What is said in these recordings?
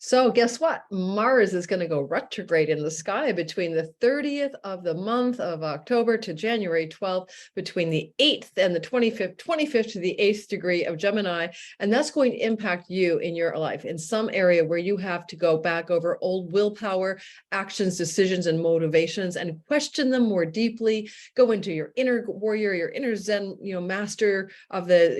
So guess what? Mars is going to go retrograde in the sky between the 30th of the month of October to January 12th, between the 8th and the 25th to the 8th degree of Gemini. And that's going to impact you in your life in some area where you have to go back over old willpower, actions, decisions, and motivations and question them more deeply. Go into your inner warrior, your inner Zen, master of the,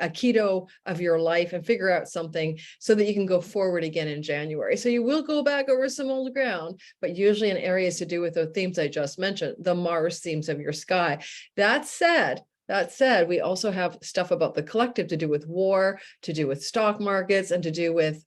Aikido of your life and figure out something so that you can go forward again in January. So you will go back over some old ground, but usually in areas to do with the themes I just mentioned, the Mars themes of your sky. That said, we also have stuff about the collective to do with war, to do with stock markets, and to do with,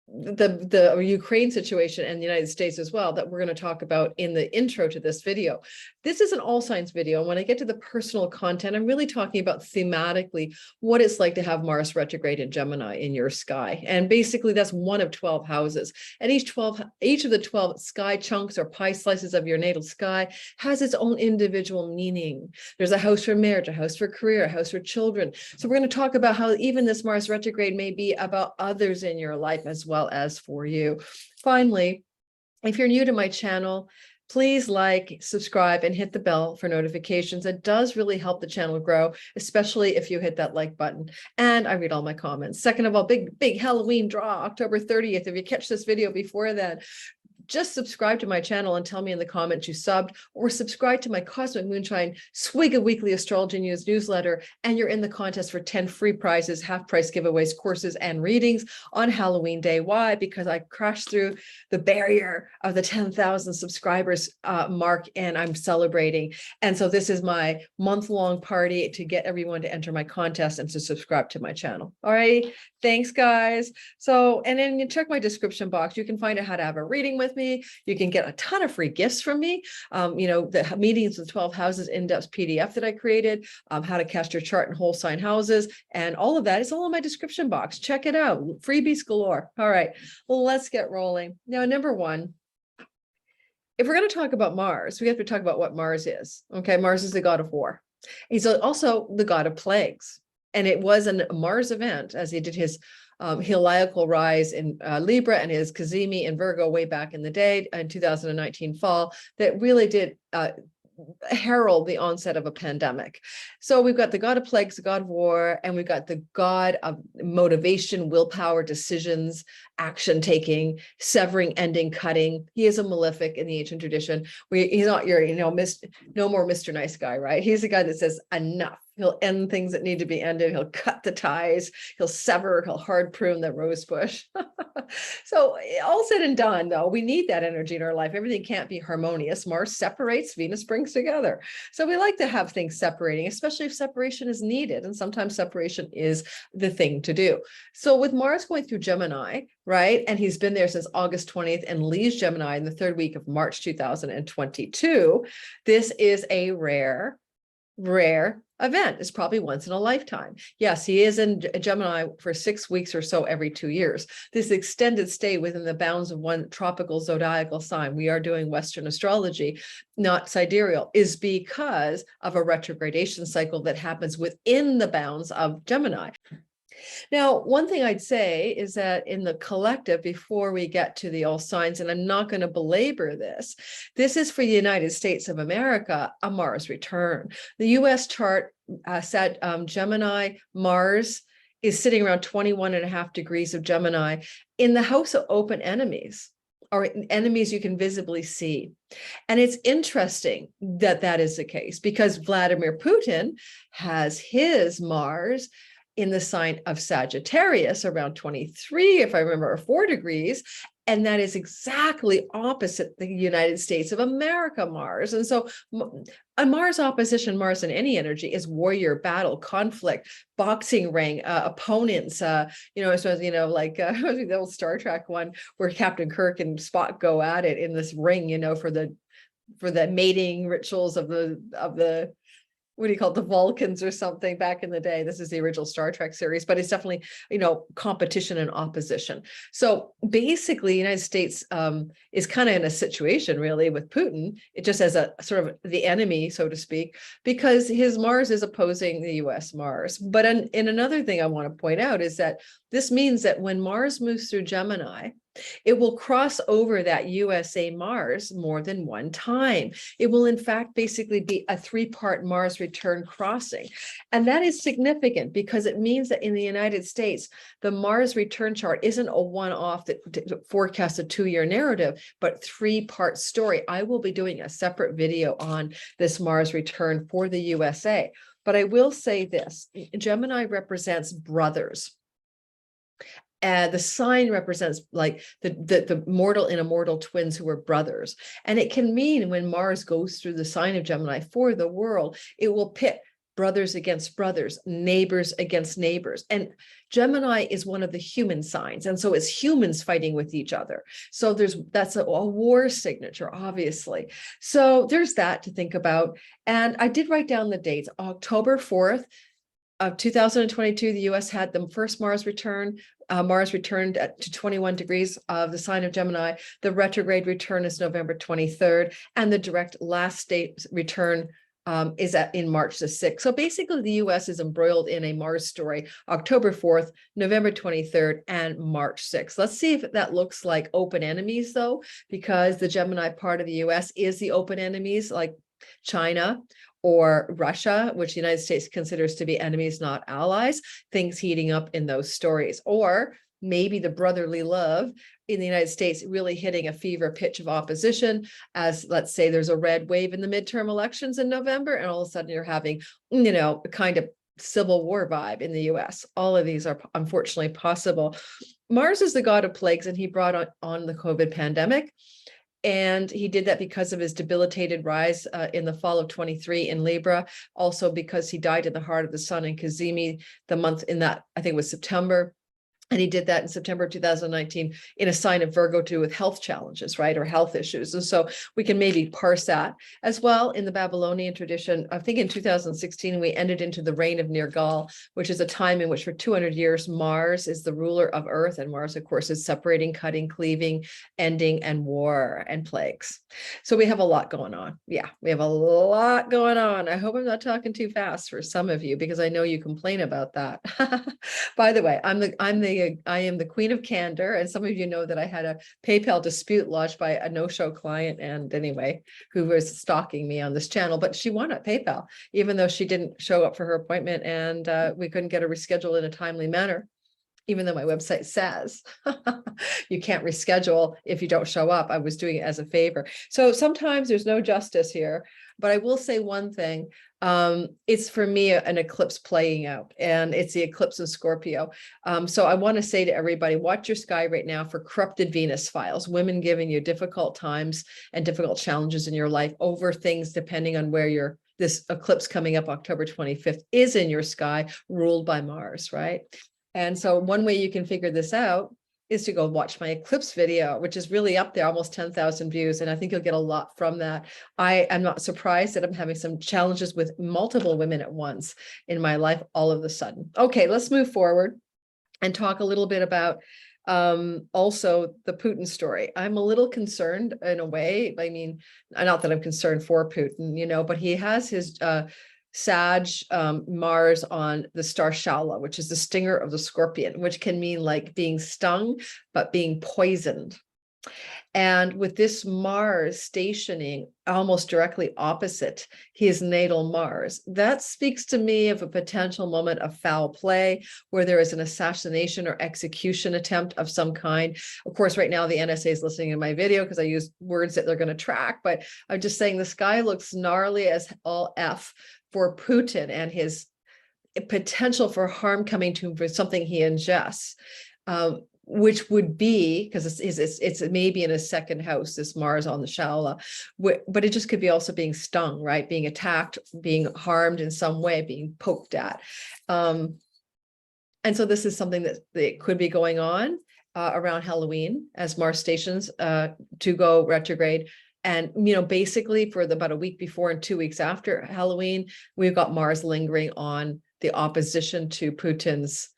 the Ukraine situation and the United States as well, that we're going to talk about in the intro to this video. This is an all signs video. And when I get to the personal content, I'm really talking about thematically what it's like to have Mars retrograde in Gemini in your sky. And basically that's one of 12 houses. And each of the 12 sky chunks or pie slices of your natal sky has its own individual meaning. There's a house for marriage, a house for career, a house for children. So we're going to talk about how even this Mars retrograde may be about others in your life as well as for you. Finally, if you're new to my channel, please like, subscribe, and hit the bell for notifications. It does really help the channel grow, especially if you hit that like button. And I read all my comments. Second of all, big Halloween draw, October 30th. If you catch this video before then, just subscribe to my channel and tell me in the comments you subbed, or subscribe to my Cosmic Moonshine Swig of Weekly Astrology News newsletter, and you're in the contest for 10 free prizes, half price giveaways, courses, and readings on Halloween day. Why? Because I crashed through the barrier of the 10,000 subscribers mark, and I'm celebrating. And so this is my month-long party to get everyone to enter my contest and to subscribe to my channel. All right. Thanks, guys. So, and then you check my description box. You can find out how to have a reading with me. You can get a ton of free gifts from me. The meetings with 12 houses in-depth PDF that I created, how to cast your chart in whole sign houses, and all of that is all in my description box. Check it out. Freebies galore. All right, well, let's get rolling. Now, number one, if we're going to talk about Mars, we have to talk about what Mars is. Okay, Mars is the god of war. He's also the god of plagues. And it was a Mars event as he did his heliacal rise in Libra and his Cazimi in Virgo way back in the day in 2019 fall that really did herald the onset of a pandemic. So we've got the god of plagues, the god of war, and we've got the god of motivation, willpower, decisions, action taking, severing, ending, cutting. He is a malefic in the ancient tradition. He's not your, no more Mr. Nice Guy, right? He's the guy that says enough. He'll end things that need to be ended. He'll cut the ties. He'll sever. He'll hard prune the rose bush. So all said and done, though, we need that energy in our life. Everything can't be harmonious. Mars separates, Venus brings together. So we like to have things separating, especially if separation is needed. And sometimes separation is the thing to do. So with Mars going through Gemini, right? And he's been there since August 20th and leaves Gemini in the third week of March 2022. This is a rare event. It's probably once in a lifetime. Yes, he is in Gemini for 6 weeks or so every 2 years. This extended stay within the bounds of one tropical zodiacal sign, we are doing Western astrology, not sidereal, is because of a retrogradation cycle that happens within the bounds of Gemini. Now, one thing I'd say is that in the collective, before we get to the all signs, and I'm not going to belabor this, this is for the United States of America, a Mars return. The US chart said Gemini, Mars is sitting around 21.5 degrees of Gemini in the house of open enemies, or enemies you can visibly see. And it's interesting that that is the case because Vladimir Putin has his Mars in the sign of Sagittarius around 23, if I remember, or 4 degrees. And that is exactly opposite the United States of America Mars. And so a Mars opposition, Mars in any energy, is warrior, battle, conflict, boxing ring, opponents, like the old Star Trek one where Captain Kirk and Spock go at it in this ring, for the mating rituals of the what do you call it, the Vulcans or something back in the day. This is the original Star Trek series, but it's definitely, competition and opposition. So basically, the United States is kind of in a situation really with Putin, it just as a sort of the enemy, so to speak, because his Mars is opposing the US Mars. But in another thing I want to point out is that this means that when Mars moves through Gemini, it will cross over that USA Mars more than one time. It will, in fact, basically be a 3-part Mars return crossing. And that is significant because it means that in the United States, the Mars return chart isn't a one-off that forecasts a 2-year narrative, but 3-part story. I will be doing a separate video on this Mars return for the USA. But I will say this, Gemini represents brothers. The sign represents like the mortal and immortal twins who are brothers. And it can mean when Mars goes through the sign of Gemini for the world, it will pit brothers against brothers, neighbors against neighbors. And Gemini is one of the human signs. And so it's humans fighting with each other. So that's a war signature, obviously. So there's that to think about. And I did write down the dates. October 4th of 2022, the US had the first Mars return. Mars returned to 21 degrees of the sign of Gemini. The retrograde return is November 23rd, and the direct last state return is in March the 6th. So basically, the US is embroiled in a Mars story, October 4th, November 23rd, and March 6th. Let's see if that looks like open enemies, though, because the Gemini part of the US is the open enemies, like China or Russia, which the United States considers to be enemies, not allies, things heating up in those stories. Or maybe the brotherly love in the United States really hitting a fever pitch of opposition, as let's say there's a red wave in the midterm elections in November, and all of a sudden you're having, a kind of civil war vibe in the US. All of these are unfortunately possible. Mars is the god of plagues, and he brought on the COVID pandemic. And he did that because of his debilitated rise in the fall of 23 in Libra, also because he died in the heart of the sun in Cazimi, the month in that, I think it was September. And he did that in September 2019 in a sign of Virgo to do with health challenges, right, or health issues. And so we can maybe parse that as well. In the Babylonian tradition, I think in 2016, we ended into the reign of Nergal, which is a time in which for 200 years, Mars is the ruler of Earth. And Mars, of course, is separating, cutting, cleaving, ending, and war and plagues. So we have a lot going on. Yeah, we have a lot going on. I hope I'm not talking too fast for some of you, because I know you complain about that. By the way, I am the queen of candor, and some of you know that I had a PayPal dispute lodged by a no-show client, and anyway, who was stalking me on this channel, but she won at PayPal, even though she didn't show up for her appointment, and we couldn't get her rescheduled in a timely manner, even though my website says you can't reschedule if you don't show up. I was doing it as a favor. So sometimes there's no justice here, but I will say one thing. It's for me an eclipse playing out, and it's the eclipse of Scorpio. So I want to say to everybody, watch your sky right now for corrupted Venus files, women giving you difficult times and difficult challenges in your life over things depending on where this eclipse coming up October 25th is in your sky, ruled by Mars, right? And so one way you can figure this out is to go watch my eclipse video, which is really up there, almost 10,000 views. And I think you'll get a lot from that. I am not surprised that I'm having some challenges with multiple women at once in my life all of a sudden. Okay, let's move forward and talk a little bit about also the Putin story. I'm a little concerned in a way. I mean, not that I'm concerned for Putin, but he has his Sag Mars on the star Shala, which is the stinger of the scorpion, which can mean like being stung, but being poisoned. And with this Mars stationing almost directly opposite his natal Mars, that speaks to me of a potential moment of foul play where there is an assassination or execution attempt of some kind. Of course, right now the NSA is listening to my video because I use words that they're going to track, but I'm just saying the sky looks gnarly as all F for Putin and his potential for harm coming to him for something he ingests. Which would be, because it's maybe in a second house, this Mars on the Shala, but it just could be also being stung, right? Being attacked, being harmed in some way, being poked at. And so this is something that could be going on around Halloween as Mars stations to go retrograde And, basically for about a week before and 2 weeks after Halloween, we've got Mars lingering on the opposition to Putin's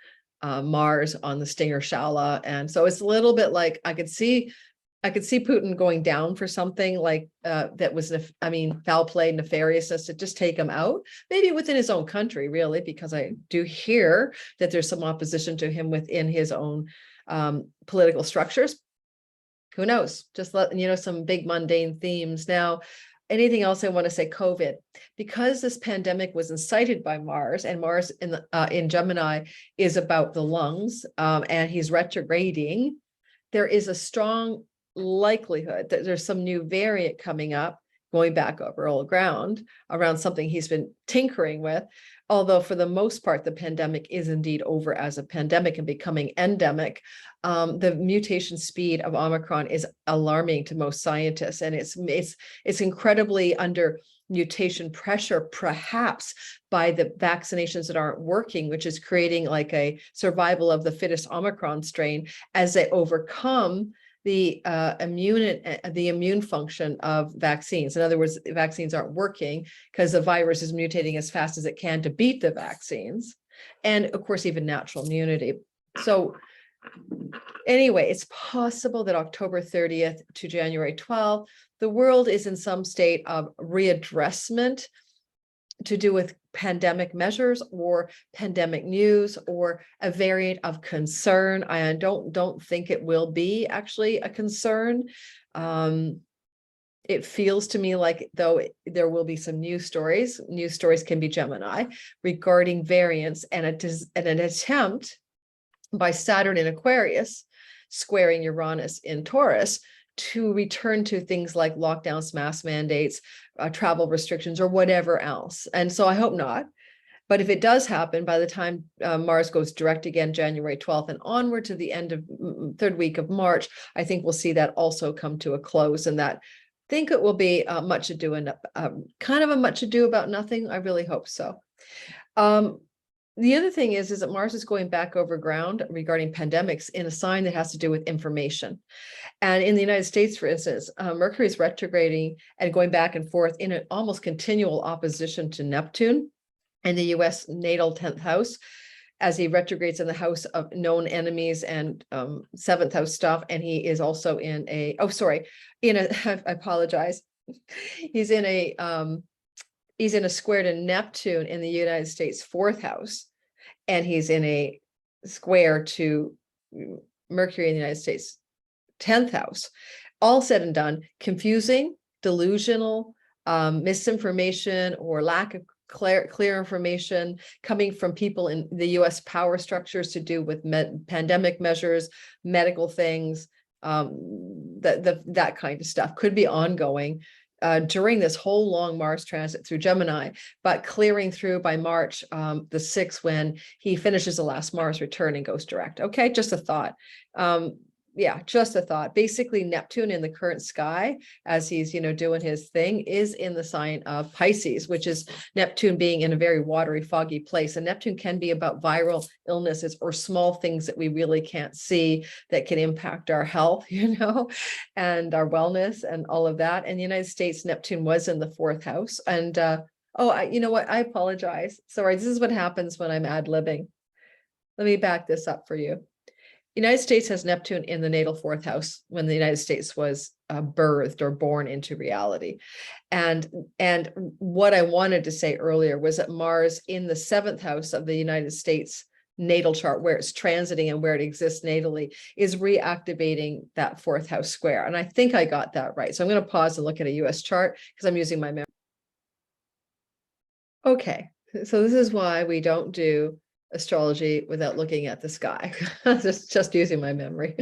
Mars on the Stinger Shala. And so it's a little bit like I could see Putin going down for something like that was, foul play, nefariousness to just take him out, maybe within his own country, really, because I do hear that there's some opposition to him within his own political structures. Who knows? Just let some big mundane themes. Now, anything else I want to say? COVID, because this pandemic was incited by Mars, and Mars in Gemini is about the lungs, and he's retrograding. There is a strong likelihood that there's some new variant coming up, going back over old ground around something he's been tinkering with. Although for the most part, the pandemic is indeed over as a pandemic and becoming endemic. The mutation speed of Omicron is alarming to most scientists, and it's incredibly under mutation pressure, perhaps by the vaccinations that aren't working, which is creating like a survival of the fittest Omicron strain as they overcome the immune function of vaccines. In other words, vaccines aren't working because the virus is mutating as fast as it can to beat the vaccines, and of course even natural immunity. So anyway, it's possible that October 30th to January 12th, the world is in some state of readdressment to do with pandemic measures or pandemic news or a variant of concern. I don't think it will be actually a concern. It feels to me like though there will be some news stories. News stories can be Gemini regarding variants and an attempt by Saturn in Aquarius squaring Uranus in Taurus to return to things like lockdowns, mask mandates, travel restrictions, or whatever else. And so I hope not. But if it does happen, by the time Mars goes direct again, January 12th and onward to the end of third week of March, I think we'll see that also come to a close. And that I think it will be much ado and kind of a much ado about nothing. I really hope so. The other thing is that Mars is going back over ground regarding pandemics in a sign that has to do with information. And in the United States, for instance, Mercury is retrograding and going back and forth in an almost continual opposition to Neptune in the US natal 10th house, as he retrogrades in the house of known enemies and 7th house stuff. And he is also in I apologize. He's in a square to Neptune in the United States 4th house. And he's in a square to Mercury in the United States 10th house. All said and done, confusing, delusional, misinformation, or lack of clear information coming from people in the US power structures to do with pandemic measures, medical things, that kind of stuff could be ongoing during this whole long Mars transit through Gemini, but clearing through by March the 6th when he finishes the last Mars return and goes direct. Okay, just a thought. Yeah, just a thought. Basically, Neptune in the current sky, as he's, doing his thing, is in the sign of Pisces, which is Neptune being in a very watery, foggy place. And Neptune can be about viral illnesses or small things that we really can't see that can impact our health, and our wellness and all of that. And the United States, Neptune was in the 4th house. And you know what? I apologize. Sorry, this is what happens when I'm ad-libbing. Let me back this up for you. United States has Neptune in the natal 4th house when the United States was birthed or born into reality. And what I wanted to say earlier was that Mars in the 7th house of the United States natal chart, where it's transiting and where it exists natally, is reactivating that 4th house square. And I think I got that right. So I'm going to pause and look at a US chart because I'm using my memory. Okay, so this is why we don't do astrology without looking at the sky. just using my memory.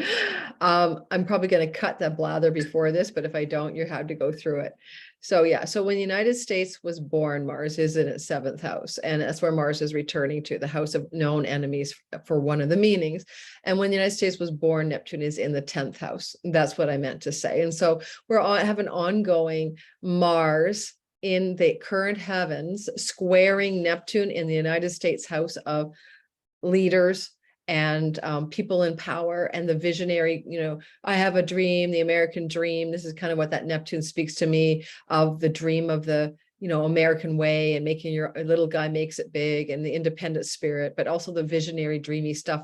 I'm probably going to cut that blather before this, but if I don't, you have to go through it. So yeah, so when the United States was born, Mars is in its 7th house, and that's where Mars is returning to, the house of known enemies for one of the meanings. And when the United States was born, Neptune is in the 10th house. That's what I meant to say. And so have an ongoing Mars in the current heavens squaring Neptune in the United States house of leaders and people in power and the visionary, I have a dream, the American dream. This is kind of what that Neptune speaks to me of, the dream of the American way, and making your little guy makes it big, and the independent spirit, but also the visionary, dreamy stuff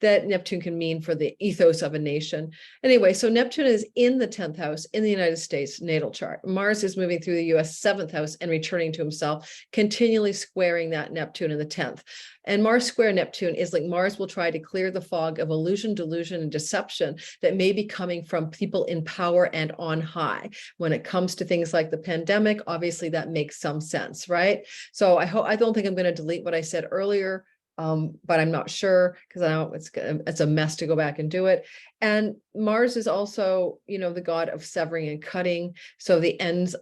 that Neptune can mean for the ethos of a nation. Anyway, so Neptune is in the 10th house in the United States natal chart. Mars is moving through the US 7th house and returning to himself, continually squaring that Neptune in the 10th. And Mars square Neptune is like Mars will try to clear the fog of illusion, delusion, and deception that may be coming from people in power and on high. When it comes to things like the pandemic, obviously that makes some sense, right? So I don't think I'm going to delete what I said earlier. But I'm not sure, because I know it's a mess to go back and do it. And Mars is also, the god of severing and cutting. So the end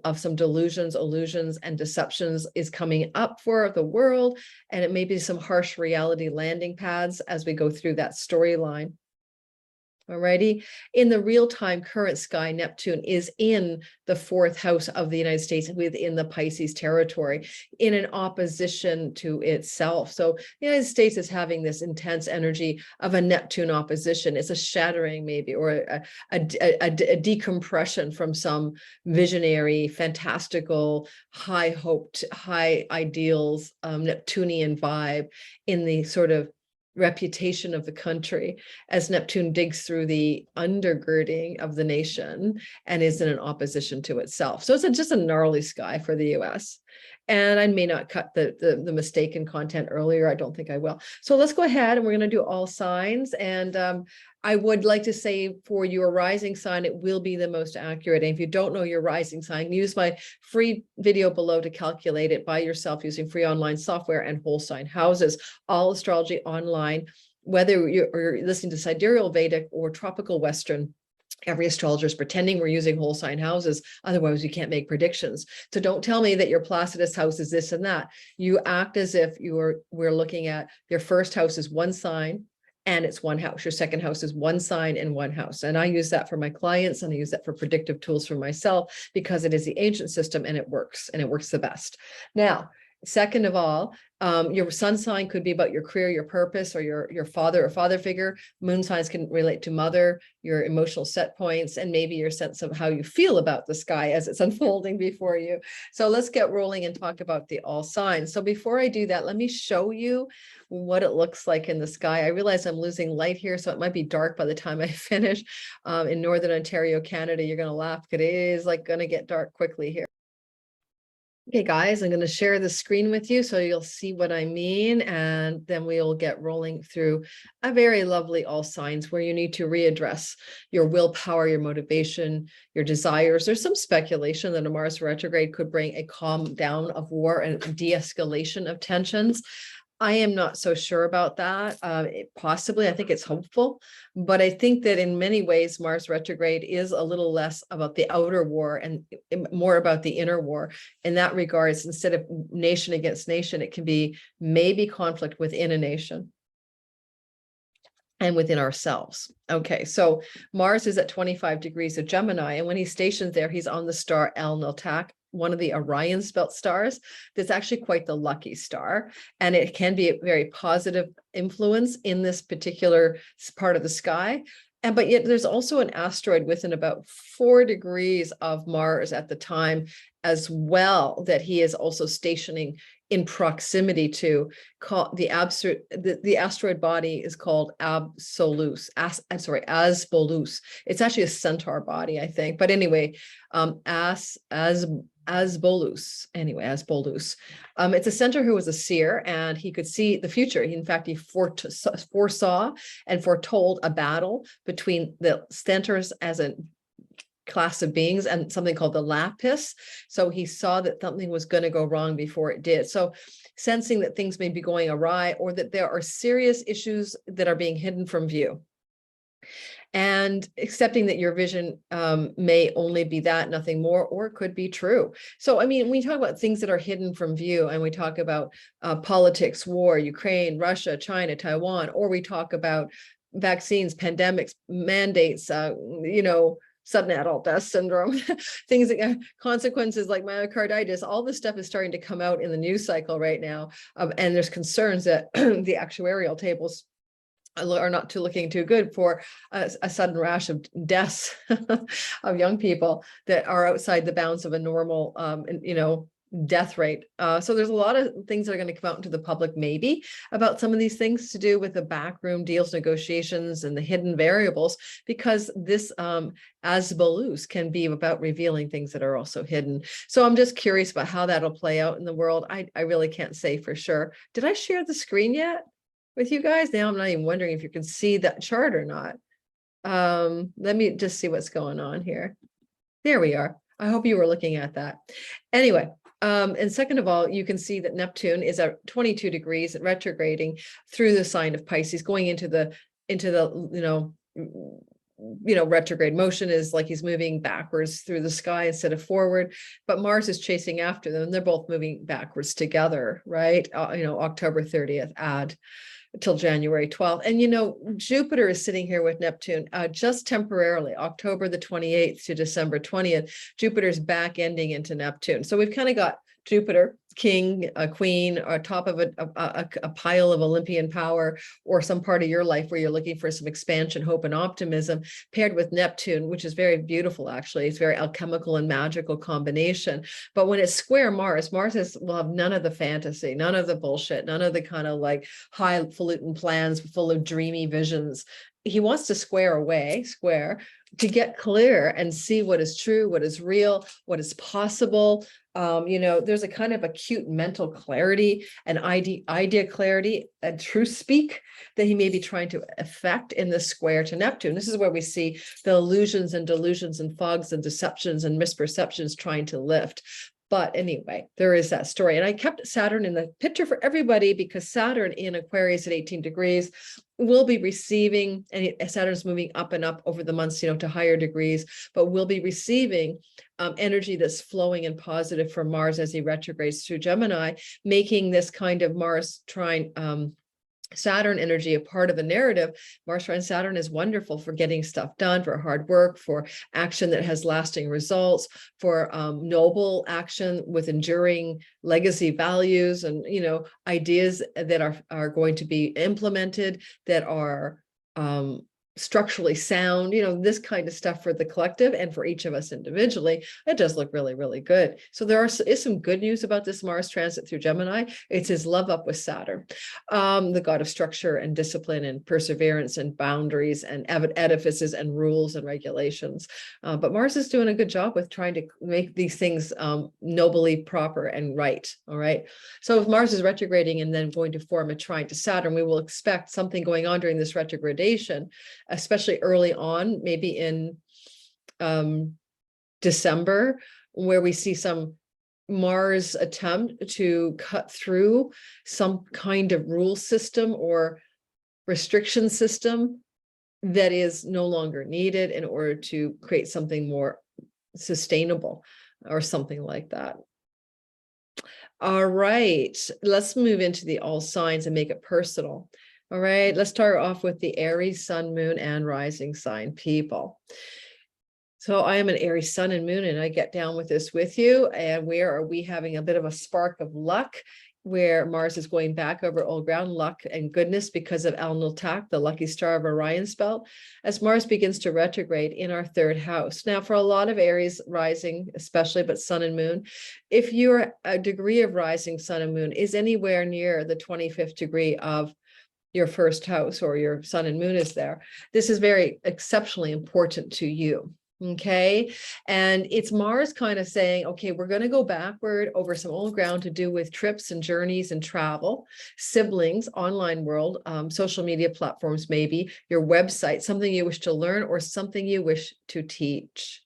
of some delusions, illusions, and deceptions is coming up for the world. And it may be some harsh reality landing pads as we go through that storyline. Alrighty. In the real-time current sky, Neptune is in the 4th house of the United States within the Pisces territory, in an opposition to itself. So the United States is having this intense energy of a Neptune opposition. It's a shattering, maybe, or a decompression from some visionary, fantastical, high hoped, high ideals, Neptunian vibe in the sort of reputation of the country, as Neptune digs through the undergirding of the nation and is in an opposition to itself. So it's just a gnarly sky for the US. And I may not cut the mistaken content earlier. I don't think I will. So let's go ahead, and we're going to do all signs. And I would like to say, for your rising sign, it will be the most accurate. And if you don't know your rising sign, use my free video below to calculate it by yourself using free online software and whole sign houses. All astrology online, whether you're listening to Sidereal Vedic or Tropical Western. Every astrologer is pretending we're using whole sign houses. Otherwise, we can't make predictions. So don't tell me that your Placidus house is this and that. You act as if we're looking at your first house is one sign and it's one house. Your second house is one sign and one house. And I use that for my clients, and I use that for predictive tools for myself, because it is the ancient system and it works the best. Now, second of all, your sun sign could be about your career, your purpose, or your father or father figure. Moon signs can relate to mother, your emotional set points, and maybe your sense of how you feel about the sky as it's unfolding before you. So let's get rolling and talk about the all signs. So before I do that, let me show you what it looks like in the sky. I realize I'm losing light here, so it might be dark by the time I finish. In Northern Ontario, Canada, you're going to laugh, because it is like going to get dark quickly here. Okay, guys, I'm going to share the screen with you so you'll see what I mean, and then we'll get rolling through a very lovely all signs where you need to readdress your willpower, your motivation, your desires. There's some speculation that a Mars retrograde could bring a calm down of war and de-escalation of tensions. I am not so sure about that. Possibly, I think it's hopeful, but I think that in many ways, Mars retrograde is a little less about the outer war and more about the inner war. In that regards, instead of nation against nation, it can be maybe conflict within a nation and within ourselves. Okay, so Mars is at 25 degrees of Gemini, and when he's stationed there, he's on the star El Notak, one of the Orion belt stars. That's actually quite the lucky star, and it can be a very positive influence in this particular part of the sky. But yet there's also an asteroid within about 4 degrees of Mars at the time as well, that he is also stationing in proximity to. The asteroid body is called Absolus. Asbolus. It's actually a centaur body, I think. But anyway, Asbolus. Anyway, Asbolus. It's a centaur who was a seer, and he could see the future. In fact, he foresaw and foretold a battle between the centaurs as a class of beings and something called the lapis. So he saw that something was going to go wrong before it did. So sensing that things may be going awry, or that there are serious issues that are being hidden from view, and accepting that your vision may only be that, nothing more, or it could be true. So, I mean, when we talk about things that are hidden from view, and we talk about politics, war, Ukraine, Russia, China, Taiwan, or we talk about vaccines, pandemics, mandates, sudden adult death syndrome, things that consequences like myocarditis, all this stuff is starting to come out in the news cycle right now. And there's concerns that the actuarial tables are not looking too good for a sudden rash of deaths of young people that are outside the bounds of a normal, death rate. So there's a lot of things that are going to come out into the public, maybe about some of these things to do with the backroom deals, negotiations, and the hidden variables, because this Asbalus can be about revealing things that are also hidden. So I'm just curious about how that'll play out in the world. I really can't say for sure. Did I share the screen yet with you guys? Now I'm not even wondering if you can see that chart or not. Let me just see what's going on here. There we are. I hope you were looking at that. Anyway, and second of all, you can see that Neptune is at 22 degrees retrograding through the sign of Pisces, going into the retrograde motion is like he's moving backwards through the sky instead of forward, but Mars is chasing after them. They're both moving backwards together, right? October 30th till January 12th. And, Jupiter is sitting here with Neptune just temporarily, October the 28th to December 20th, Jupiter's back ending into Neptune. So we've kind of got Jupiter, king, a queen, or top of a pile of Olympian power, or some part of your life where you're looking for some expansion, hope, and optimism, paired with Neptune, which is very beautiful, actually. It's very alchemical and magical combination. But when it's square Mars, will have none of the fantasy, none of the bullshit, none of the kind of like highfalutin plans full of dreamy visions. He wants to square to get clear and see what is true, what is real, what is possible. There's a kind of acute mental clarity and idea clarity and truth speak that he may be trying to effect in the square to Neptune. This is where we see the illusions and delusions and fogs and deceptions and misperceptions trying to lift. But anyway, there is that story. And I kept Saturn in the picture for everybody because Saturn in Aquarius at 18 degrees will be receiving, and Saturn's moving up and up over the months, to higher degrees, but will be receiving energy that's flowing and positive from Mars as he retrogrades through Gemini, making this kind of Mars trine Saturn energy a part of the narrative. Mars trine Saturn is wonderful for getting stuff done, for hard work, for action that has lasting results, for noble action with enduring legacy values and ideas that are going to be implemented, that are structurally sound, this kind of stuff for the collective and for each of us individually. It does look really, really good. So there is some good news about this Mars transit through Gemini. It's his love up with Saturn, the god of structure and discipline and perseverance and boundaries and edifices and rules and regulations. But Mars is doing a good job with trying to make these things nobly proper and right. All right. So if Mars is retrograding and then going to form a trine to Saturn, we will expect something going on during this retrogradation, especially early on, maybe in December, where we see some Mars attempt to cut through some kind of rule system or restriction system that is no longer needed in order to create something more sustainable or something like that. All right, let's move into the all signs and make it personal. All right, let's start off with the Aries, Sun, Moon, and Rising sign people. So I am an Aries Sun and Moon, and I get down with this with you. And where are we having a bit of a spark of luck, where Mars is going back over old ground, luck and goodness because of Al-Nutak, the lucky star of Orion's belt, as Mars begins to retrograde in our third house. Now, for a lot of Aries rising, especially, but Sun and Moon, if your degree of rising Sun and Moon is anywhere near the 25th degree of your first house, or your Sun and Moon is there, this is very exceptionally important to you. Okay. And it's Mars kind of saying, okay, we're going to go backward over some old ground to do with trips and journeys and travel, siblings, online world, social media platforms, maybe your website, something you wish to learn or something you wish to teach.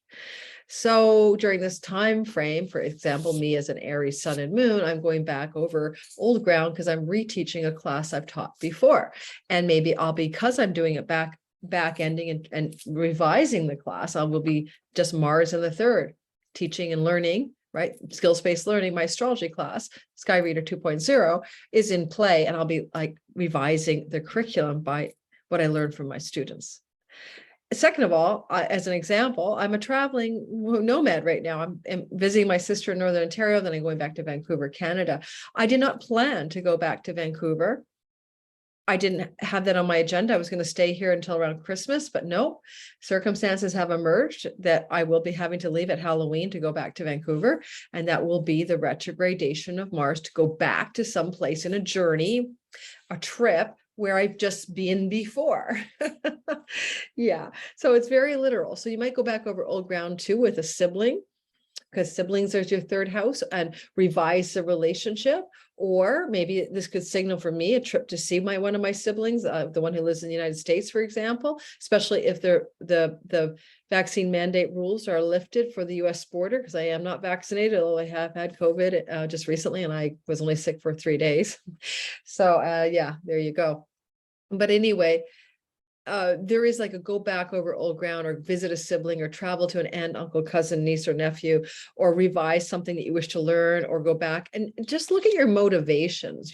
So during this time frame, for example, me as an Aries Sun and Moon, I'm going back over old ground because I'm reteaching a class I've taught before. And maybe because I'm doing it back ending and revising the class, I will be just Mars in the third, teaching and learning, right? Skills-based learning, my astrology class, Sky Reader 2.0 is in play. And I'll be like revising the curriculum by what I learned from my students. Second of all, as an example, I'm a traveling nomad right now. I'm visiting my sister in Northern Ontario, then I'm going back to Vancouver, Canada. I did not plan to go back to Vancouver. I didn't have that on my agenda. I was going to stay here until around Christmas, but no, circumstances have emerged that I will be having to leave at Halloween to go back to Vancouver. And that will be the retrogradation of Mars to go back to some place in a journey, a trip where I've just been before. Yeah. So it's very literal. So you might go back over old ground too with a sibling, because siblings are your third house, and revise the relationship. Or maybe this could signal for me a trip to see one of my siblings, the one who lives in the United States, for example, especially if the vaccine mandate rules are lifted for the US border, because I am not vaccinated, although I have had COVID just recently, and I was only sick for 3 days. So yeah, there you go. But anyway, there is like a go back over old ground, or visit a sibling, or travel to an aunt, uncle, cousin, niece, or nephew, or revise something that you wish to learn, or go back and just look at your motivations.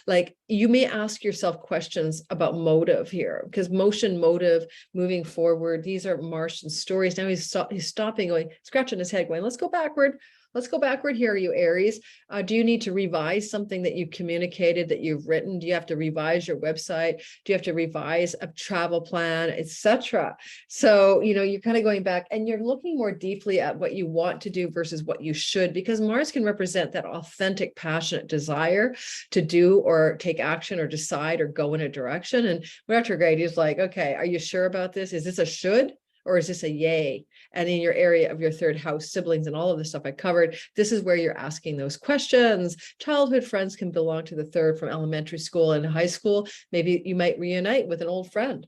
Like you may ask yourself questions about motive here, because motion, motive, moving forward, these are Martian stories. Now he's stopping, going, scratching his head, going, let's go backward. Let's go backward here, you Aries. Do you need to revise something that you communicated, that you've written? Do you have to revise your website? Do you have to revise a travel plan, etc.? So, you're kind of going back and you're looking more deeply at what you want to do versus what you should, because Mars can represent that authentic, passionate desire to do or take action or decide or go in a direction. And retrograde is like, okay, are you sure about this? Is this a should? Or is this a yay? And in your area of your third house, siblings and all of the stuff I covered, this is where you're asking those questions. Childhood friends can belong to the third from elementary school and high school. Maybe you might reunite with an old friend.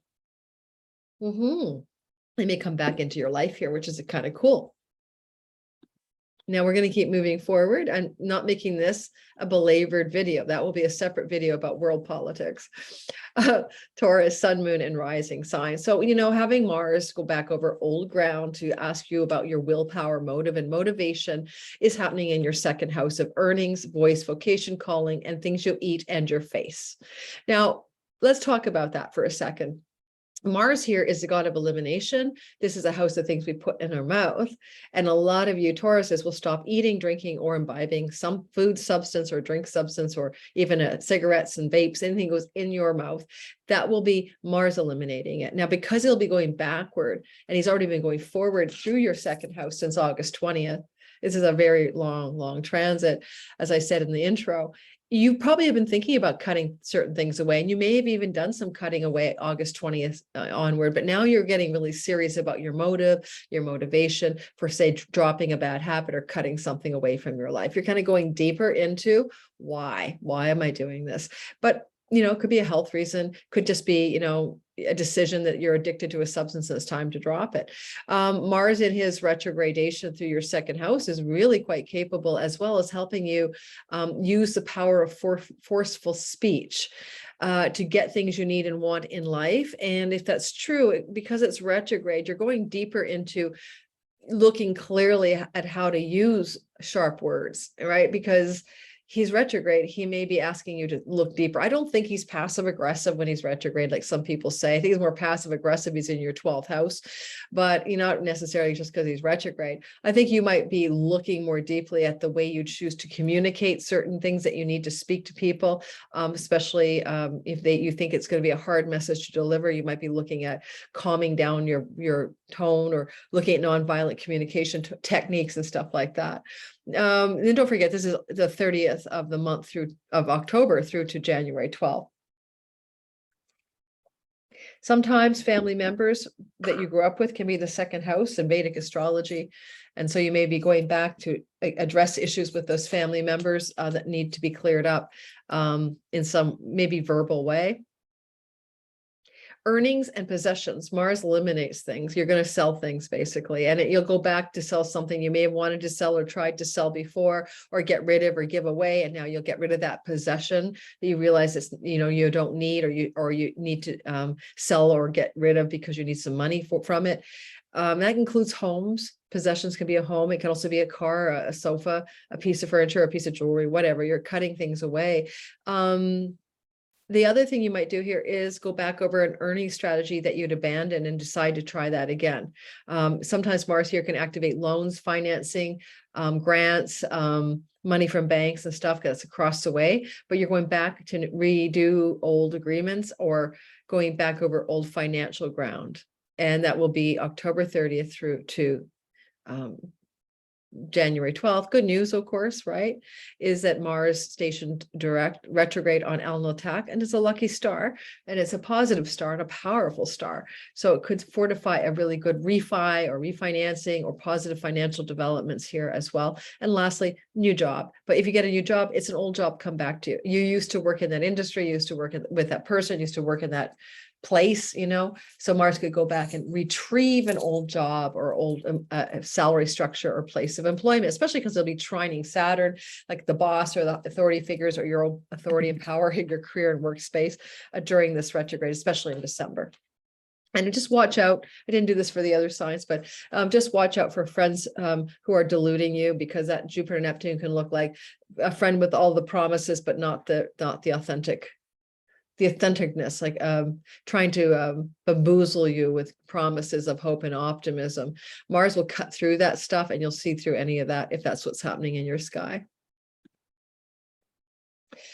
They may come back into your life here, which is kind of cool. Now we're going to keep moving forward. I'm not making this a belabored video. That will be a separate video about world politics. Taurus, sun, moon, and rising sign. So, having Mars go back over old ground to ask you about your willpower, motive, and motivation is happening in your second house of earnings, voice, vocation, calling, and things you eat and your face. Now, let's talk about that for a second. Mars here is the god of elimination. This is a house of things we put in our mouth. And a lot of you Tauruses will stop eating, drinking, or imbibing some food substance or drink substance, or even cigarettes and vapes, anything goes in your mouth. That will be Mars eliminating it. Now, because he'll be going backward, and he's already been going forward through your second house since August 20th. This is a very long transit, as I said in the intro. You probably have been thinking about cutting certain things away, and you may have even done some cutting away August 20th onward, but now you're getting really serious about your motive, your motivation for, say, dropping a bad habit or cutting something away from your life. You're kind of going deeper into why am I doing this? But it could be a health reason, could just be, a decision that you're addicted to a substance and it's time to drop it. Mars in his retrogradation through your second house is really quite capable, as well as helping you use the power of forceful speech to get things you need and want in life. And if that's true, because it's retrograde, you're going deeper into looking clearly at how to use sharp words, right? Because he's retrograde, he may be asking you to look deeper. I don't think he's passive aggressive when he's retrograde, like some people say. I think he's more passive aggressive. He's in your 12th house, but not necessarily just because he's retrograde. I think you might be looking more deeply at the way you choose to communicate certain things that you need to speak to people, especially if you think it's going to be a hard message to deliver. You might be looking at calming down your tone, or looking at nonviolent communication techniques and stuff like that. Then don't forget, this is the 30th of the month of October through to January 12th. Sometimes family members that you grew up with can be the second house in Vedic astrology. And so you may be going back to address issues with those family members that need to be cleared up in some maybe verbal way. Earnings and possessions. Mars eliminates things. You're going to sell things basically, and you'll go back to sell something you may have wanted to sell or tried to sell before, or get rid of or give away, and now you'll get rid of that possession that you realize it's you don't need, or you need to sell or get rid of because you need some money from it. That includes homes. Possessions can be a home. It can also be a car, a sofa, a piece of furniture, a piece of jewelry, whatever. You're cutting things away. The other thing you might do here is go back over an earning strategy that you'd abandoned and decide to try that again. Sometimes Mars here can activate loans, financing, grants, money from banks and stuff that's across the way, but you're going back to redo old agreements or going back over old financial ground. And that will be October 30th through to January 12th. Good news, of course, right, is that Mars stationed direct retrograde on Lunatic, and it's a lucky star, and it's a positive star and a powerful star. So it could fortify a really good refi or refinancing or positive financial developments here as well. And lastly, new job. But if you get a new job, it's an old job come back to you. You used to work in that industry, you used to work with that person, used to work in that place, you know, so Mars could go back and retrieve an old job or old salary structure or place of employment, especially because they'll be trining Saturn, like the boss or the authority figures or your old authority and power in your career and workspace during this retrograde, especially in December. And just watch out. I didn't do this for the other signs, but just watch out for friends who are deluding you, because that Jupiter Neptune can look like a friend with all the promises, but not the authenticness, like trying to bamboozle you with promises of hope and optimism. Mars will cut through that stuff and you'll see through any of that if that's what's happening in your sky.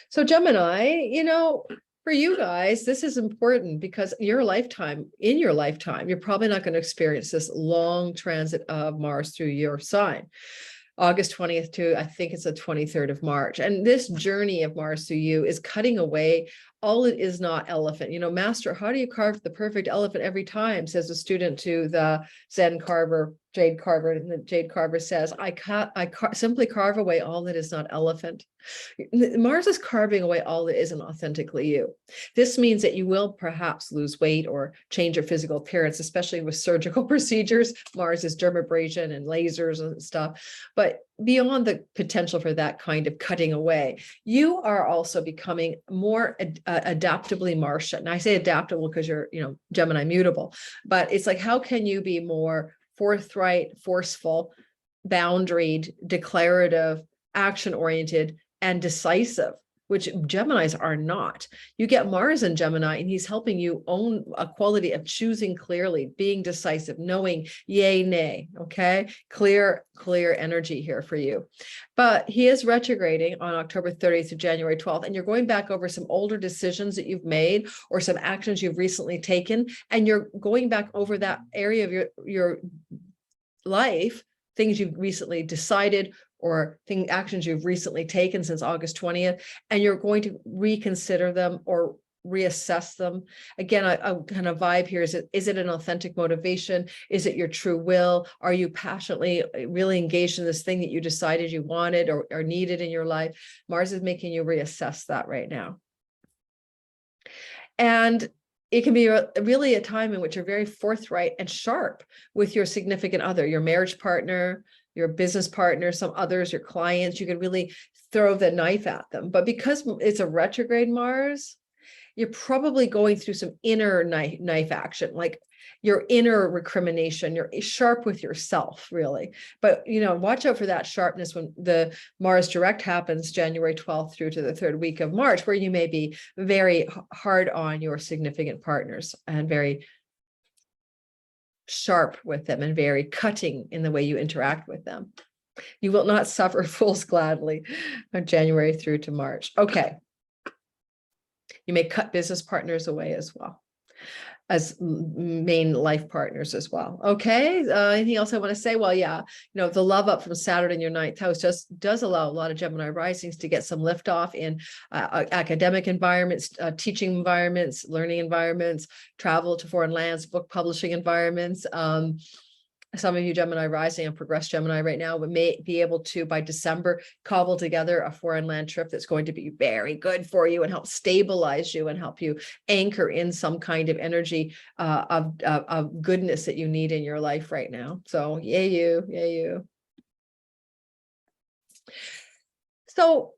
So Gemini, you know, for you guys, this is important because in your lifetime, you're probably not going to experience this long transit of Mars through your sign. August 20th to, I think it's the 23rd of March. And this journey of Mars through you is cutting away all it is not elephant. You know, master, how do you carve the perfect elephant every time, says a student to the Zen carver, Jade Carver, and the Jade Carver says, I simply carve away all that is not elephant. Mars is carving away all that isn't authentically you. This means that you will perhaps lose weight or change your physical appearance, especially with surgical procedures. Mars is dermabrasion and lasers and stuff. But beyond the potential for that kind of cutting away, you are also becoming more adaptably Martian. And I say adaptable because you're, you know, Gemini mutable, but it's like, how can you be more forthright, forceful, boundaried, declarative, action-oriented, and decisive, which Geminis are not. You get Mars in Gemini, and he's helping you own a quality of choosing clearly, being decisive, knowing yay, nay, okay? Clear energy here for you. But he is retrograding on October 30th to January 12th, and you're going back over some older decisions that you've made or some actions you've recently taken, and you're going back over that area of your life, things you've recently decided or actions you've recently taken since August 20th, and you're going to reconsider them or reassess them. Again, a kind of vibe here is it an authentic motivation? Is it your true will? Are you passionately really engaged in this thing that you decided you wanted or needed in your life? Mars is making you reassess that right now. And it can be really a time in which you're very forthright and sharp with your significant other, your marriage partner, your business partner, some others, your clients. You can really throw the knife at them. But because it's a retrograde Mars, you're probably going through some inner knife action, like your inner recrimination. You're sharp with yourself, really. But, you know, watch out for that sharpness when the Mars direct happens January 12th through to the third week of March, where you may be very hard on your significant partners and very sharp with them and very cutting in the way you interact with them. You will not suffer fools gladly from January through to March. Okay. You may cut business partners away as well as main life partners as well. Okay. Anything else I want to say? Well, yeah, you know, the love up from Saturn in your ninth house just does allow a lot of Gemini risings to get some lift off in academic environments, teaching environments, learning environments, travel to foreign lands, book publishing environments. Some of you Gemini rising and progressed Gemini right now may be able to, by December, cobble together a foreign land trip that's going to be very good for you and help stabilize you and help you anchor in some kind of energy of goodness that you need in your life right now. So yay you, yay you. So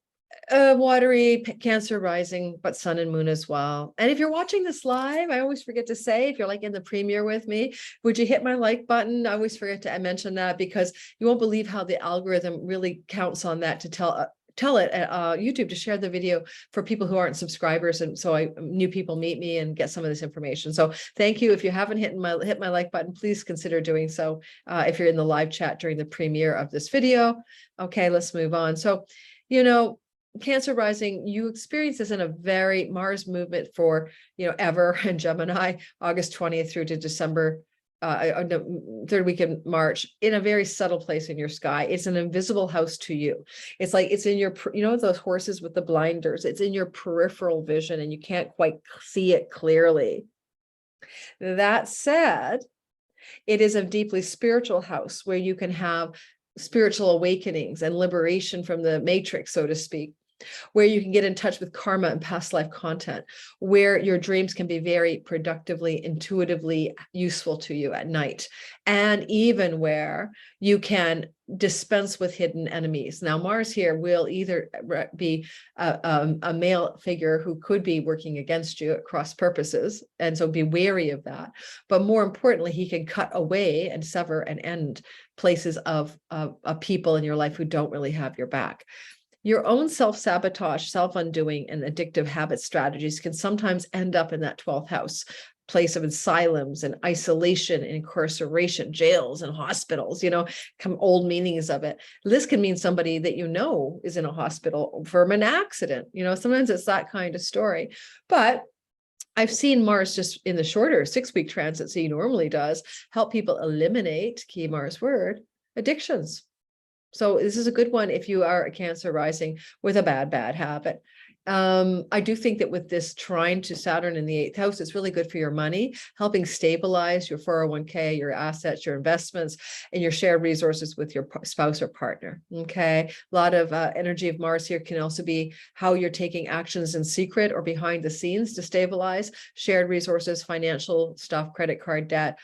watery Cancer rising, but sun and moon as well. And if you're watching this live, I always forget to say, if you're like in the premiere with me, would you hit my like button? I always forget to mention that because you won't believe how the algorithm really counts on that to tell it at YouTube to share the video for people who aren't subscribers, and so new people meet me and get some of this information. So thank you. If you haven't hit my like button, please consider doing so if you're in the live chat during the premiere of this video. Okay, let's move on. So, Cancer rising, you experience this in a very Mars movement for, ever in Gemini, August 20th through to December, third week in March, in a very subtle place in your sky. It's an invisible house to you. It's like it's in your, those horses with the blinders. It's in your peripheral vision and you can't quite see it clearly. That said, it is a deeply spiritual house where you can have spiritual awakenings and liberation from the matrix, so to speak, where you can get in touch with karma and past life content, where your dreams can be very productively, intuitively useful to you at night, and even where you can dispense with hidden enemies. Now, Mars here will either be a male figure who could be working against you at cross purposes, and so be wary of that. But more importantly, he can cut away and sever and end places of people in your life who don't really have your back. Your own self-sabotage, self-undoing, and addictive habit strategies can sometimes end up in that 12th house, place of asylums and isolation and incarceration, jails and hospitals, come old meanings of it. This can mean somebody that is in a hospital from an accident. Sometimes it's that kind of story. But I've seen Mars just in the shorter 6-week transits he normally does help people eliminate, key Mars word, addictions. So this is a good one if you are a Cancer rising with a bad habit. I do think that with this trine to Saturn in the 8th house, it's really good for your money, helping stabilize your 401k, your assets, your investments, and your shared resources with your spouse or partner. Okay. A lot of energy of Mars here can also be how you're taking actions in secret or behind the scenes to stabilize shared resources, financial stuff, credit card debt,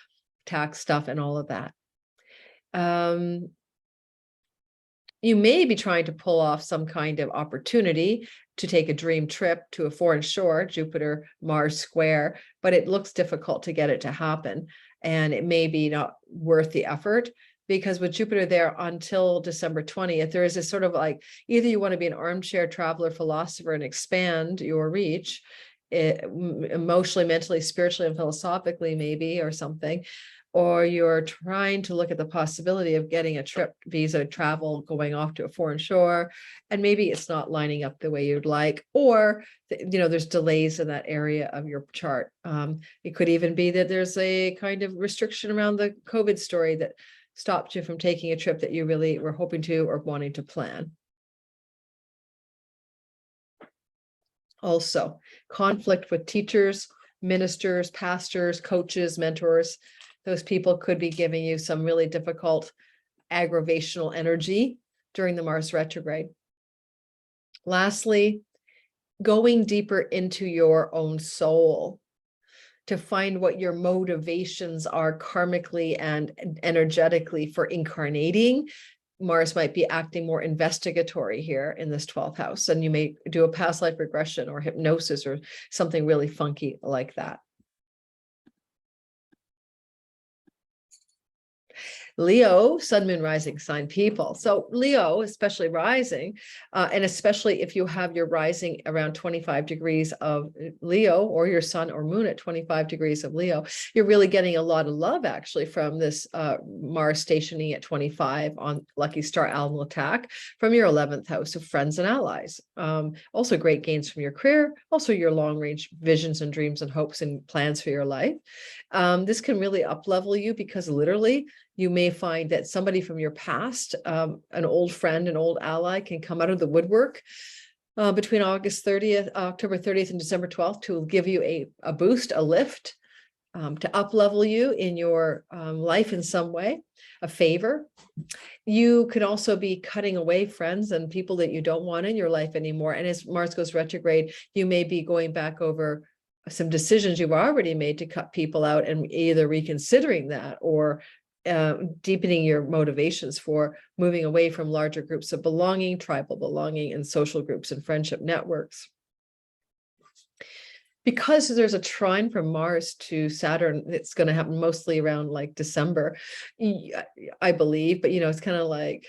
tax stuff, and all of that. You may be trying to pull off some kind of opportunity to take a dream trip to a foreign shore, Jupiter, Mars square, but it looks difficult to get it to happen. And it may be not worth the effort, because with Jupiter there until December 20th, there is this sort of like, either you want to be an armchair traveler, philosopher, and expand your reach, emotionally, mentally, spiritually, and philosophically, maybe, or something, or you're trying to look at the possibility of getting a trip, visa, travel, going off to a foreign shore, and maybe it's not lining up the way you'd like, or there's delays in that area of your chart. It could even be that there's a kind of restriction around the COVID story that stopped you from taking a trip that you really were hoping to or wanting to plan. Also, conflict with teachers, ministers, pastors, coaches, mentors. Those people could be giving you some really difficult aggravational energy during the Mars retrograde. Lastly, going deeper into your own soul to find what your motivations are karmically and energetically for incarnating. Mars might be acting more investigatory here in this 12th house, and you may do a past life regression or hypnosis or something really funky like that. Leo, sun, moon, rising sign people. So Leo, especially rising, and especially if you have your rising around 25 degrees of Leo, or your sun or moon at 25 degrees of Leo, you're really getting a lot of love actually from this Mars stationing at 25 on lucky star almal attack from your 11th house of friends and allies. Also great gains from your career, also your long range visions and dreams and hopes and plans for your life. This can really up level you, because literally you may find that somebody from your past, an old friend, an old ally, can come out of the woodwork between October 30th and December 12th to give you a boost, a lift, to up level you in your life in some way, a favor. You could also be cutting away friends and people that you don't want in your life anymore. And as Mars goes retrograde, you may be going back over some decisions you've already made to cut people out, and either reconsidering that or deepening your motivations for moving away from larger groups of belonging, tribal belonging, and social groups and friendship networks. Because there's a trine from Mars to Saturn, it's going to happen mostly around like December, I believe, but it's kind of like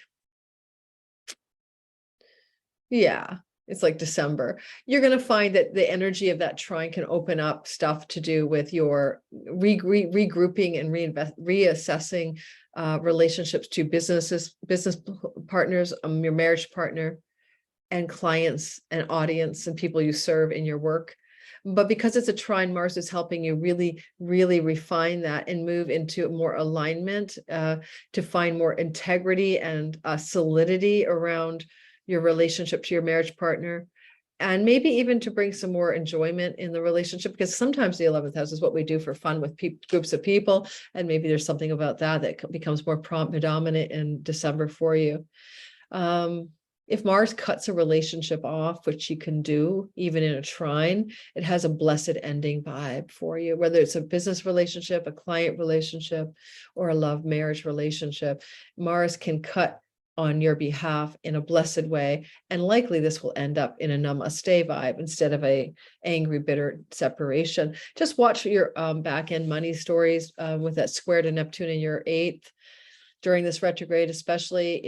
Yeah, it's like December. You're going to find that the energy of that trine can open up stuff to do with your regrouping and reassessing relationships to business partners, your marriage partner, and clients and audience and people you serve in your work. But because it's a trine, Mars is helping you really, really refine that and move into more alignment, to find more integrity and solidity around your relationship to your marriage partner. And maybe even to bring some more enjoyment in the relationship, because sometimes the 11th house is what we do for fun with groups of people. And maybe there's something about that becomes more predominant in December for you. If Mars cuts a relationship off, which you can do even in a trine, it has a blessed ending vibe for you, whether it's a business relationship, a client relationship, or a love marriage relationship. Mars can cut on your behalf in a blessed way, and likely this will end up in a namaste vibe instead of a angry, bitter separation. Just watch your back end money stories with that square to Neptune in your 8th during this retrograde, especially,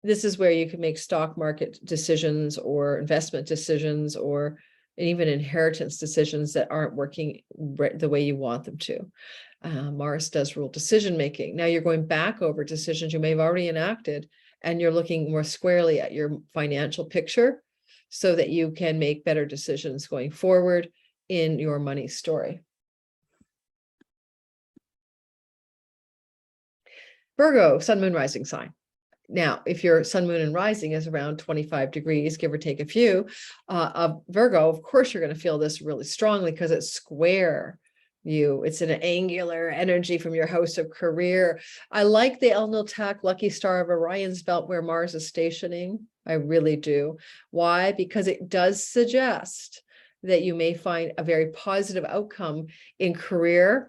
this is where you can make stock market decisions or investment decisions or even inheritance decisions that aren't working the way you want them to. Mars does rule decision making. Now you're going back over decisions you may have already enacted, and you're looking more squarely at your financial picture so that you can make better decisions going forward in your money story. Virgo, sun, moon, rising sign. Now, if your sun, moon, and rising is around 25 degrees, give or take a few, of Virgo, of course, you're going to feel this really strongly because it's square you. It's an angular energy from your house of career. I like the El Niltak lucky star of Orion's belt where Mars is stationing. I really do. Why? Because it does suggest that you may find a very positive outcome in career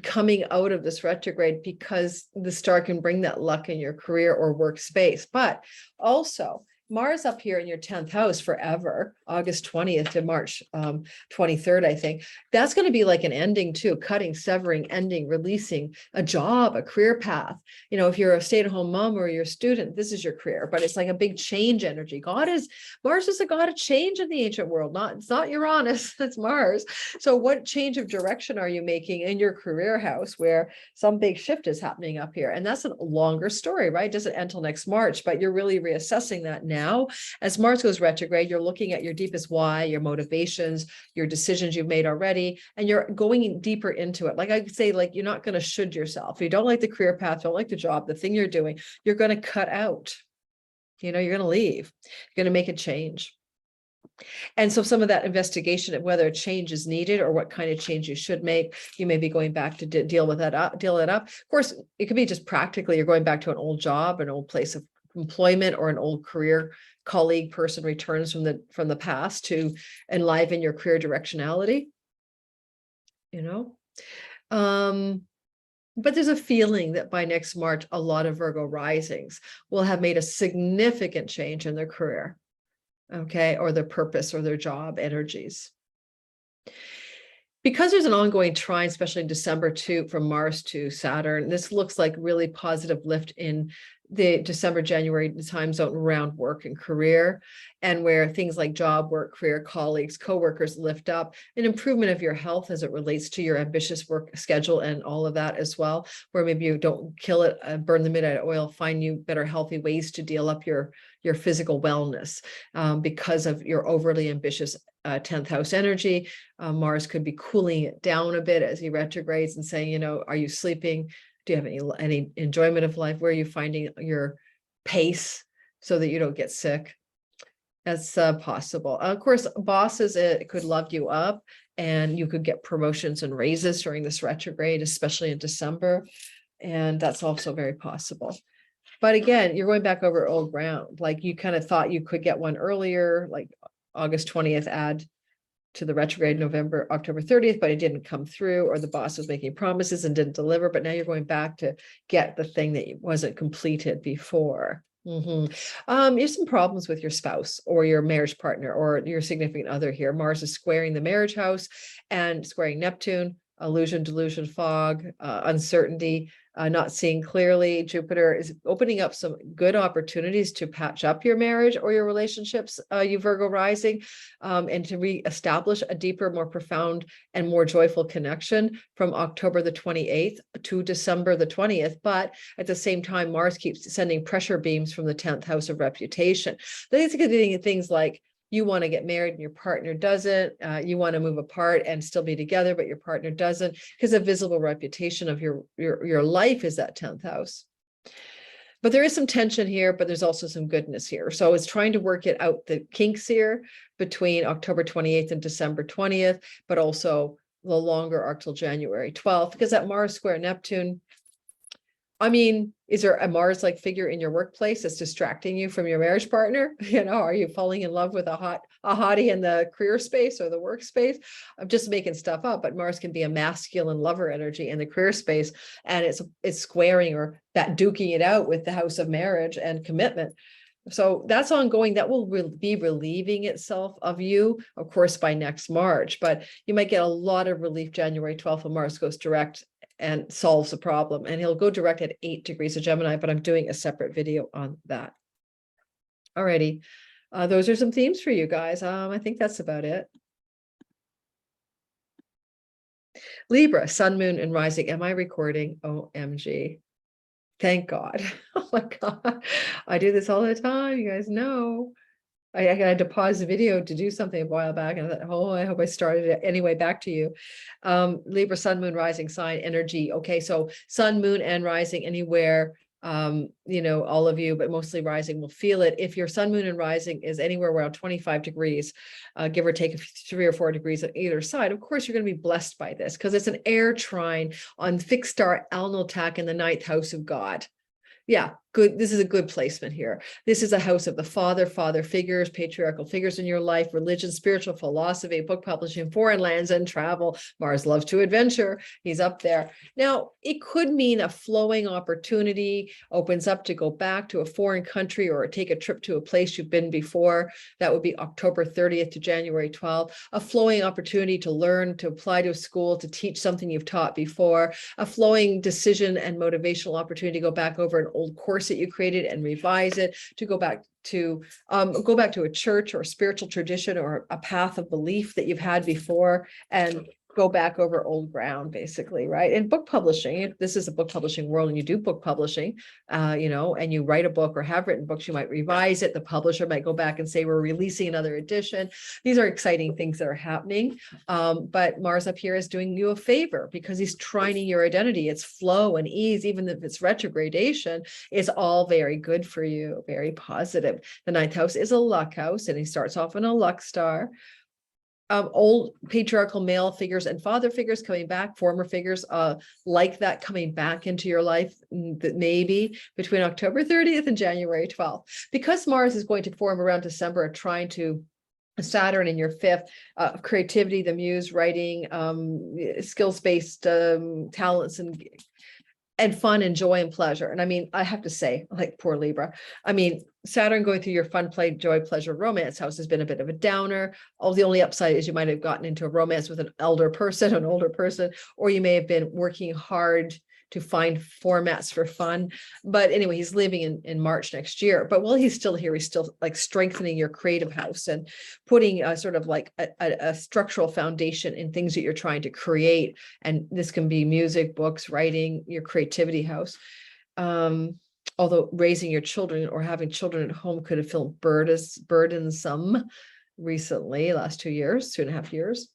coming out of this retrograde, because the star can bring that luck in your career or workspace. But also Mars up here in your 10th house forever, August 20th to March 23rd, I think. That's going to be like an ending too, cutting, severing, ending, releasing a job, a career path. If you're a stay-at-home mom or you're a student, this is your career, but it's like a big change energy. Mars is a god of change in the ancient world. It's not Uranus, it's Mars. So what change of direction are you making in your career house where some big shift is happening up here? And that's a longer story, right? It doesn't end until next March, but you're really reassessing that now. As Mars goes retrograde, you're looking at your deepest why, your motivations, your decisions you've made already, and you're going deeper into it. Like I say, you're not going to should yourself. If you don't like the career path, don't like the job, the thing you're doing, you're going to cut out. You're going to leave. You're going to make a change. And so some of that investigation of whether a change is needed or what kind of change you should make, you may be going back to deal it up. Of course, it could be just practically you're going back to an old job, an old place of employment, or an old career colleague person returns from the past to enliven your career directionality. But there's a feeling that by next March, a lot of Virgo risings will have made a significant change in their career, okay, or their purpose or their job energies. Because there's an ongoing trine, especially in December from Mars to Saturn, this looks like really positive lift in the December, January time zone around work and career, and where things like job, work, career, colleagues, coworkers lift up, an improvement of your health as it relates to your ambitious work schedule and all of that as well, where maybe you don't kill it, burn the midnight oil, find you better healthy ways to deal up your physical wellness because of your overly ambitious 10th house energy. Mars could be cooling it down a bit as he retrogrades and saying, are you sleeping? Do you have any enjoyment of life? Where are you finding your pace so that you don't get sick? That's possible. Of course, bosses could love you up, and you could get promotions and raises during this retrograde, especially in December. And that's also very possible. But again, you're going back over old ground. Like you kind of thought you could get one earlier, like August 20th add to the retrograde October 30th, but it didn't come through, or the boss was making promises and didn't deliver. But now you're going back to get the thing that wasn't completed before. There's some problems with your spouse or your marriage partner or your significant other here. Mars is squaring the marriage house and squaring Neptune, illusion, delusion, fog, uncertainty, not seeing clearly. Jupiter is opening up some good opportunities to patch up your marriage or your relationships, you Virgo rising, and to reestablish a deeper, more profound, and more joyful connection from October the 28th to December the 20th. But at the same time, Mars keeps sending pressure beams from the 10th house of reputation. These are things like, you want to get married and your partner doesn't, you want to move apart and still be together, but your partner doesn't, because a visible reputation of your life is that 10th house. But there is some tension here, but there's also some goodness here. So it's trying to work it out, the kinks here between October 28th and December 20th, but also the longer arc till January 12th, because that Mars square Neptune, I mean, is there a Mars-like figure in your workplace that's distracting you from your marriage partner? You know, are you falling in love with a hottie in the career space or the workspace? I'm just making stuff up, but Mars can be a masculine lover energy in the career space, and it's squaring or that duking it out with the house of marriage and commitment. So that's ongoing. That will be relieving itself of you, of course, by next March, but you might get a lot of relief January 12th when Mars goes direct and solves the problem. And he'll go direct at 8 degrees of Gemini, but I'm doing a separate video on that. Alrighty. Those are some themes for you guys. I think that's about it. Libra, sun, moon, and rising. Am I recording? OMG. Thank God. Oh my God. I do this all the time. You guys know. I had to pause the video to do something a while back, and I thought, oh, I hope I started it. Anyway, back to you. Libra, sun, moon, rising sign energy. Okay, so sun, moon, and rising anywhere, you know, all of you, but mostly rising will feel it. If your sun, moon, and rising is anywhere around 25 degrees, give or take 3 or 4 degrees on either side, of course, you're going to be blessed by this, because it's an air trine on fixed star Alnotak in the 9th house of God. Yeah, good. This is a good placement here. This is a house of the father figures, patriarchal figures in your life, religion, spiritual philosophy, book publishing, foreign lands, and travel. Mars loves to adventure. He's up there. Now, it could mean a flowing opportunity opens up to go back to a foreign country or take a trip to a place you've been before. That would be October 30th to January 12th. A flowing opportunity to learn, to apply to a school, to teach something you've taught before. A flowing decision and motivational opportunity to go back over an old course that you created and revise it, to go back to a church or a spiritual tradition or a path of belief that you've had before, and go back over old ground, basically, right? In book publishing, this is a book publishing world, and you do book publishing, you know, and you write a book or have written books, you might revise it. The publisher might go back and say, we're releasing another edition. These are exciting things that are happening. But Mars up here is doing you a favor, because he's trining your identity. It's flow and ease, even if it's retrogradation, is all very good for you, very positive. The 9th house is a luck house, and he starts off in a luck star. Old patriarchal male figures and father figures coming back, former figures like that coming back into your life, that maybe between October 30th and January 12th. Because Mars is going to form around December, trying to Saturn in your 5th, creativity, the muse, writing, skills-based talents and fun and joy and pleasure. And I mean, I have to say, like, poor Libra, I mean, Saturn going through your fun, play, joy, pleasure, romance house has been a bit of a downer. The only upside is you might have gotten into a romance with an older person, or you may have been working hard to find formats for fun. But anyway, he's leaving in March next year. But while he's still here, he's still like strengthening your creative house and putting a sort of like a structural foundation in things that you're trying to create. And this can be music, books, writing, your creativity house. Although raising your children or having children at home could have felt burdensome recently, last 2.5 years.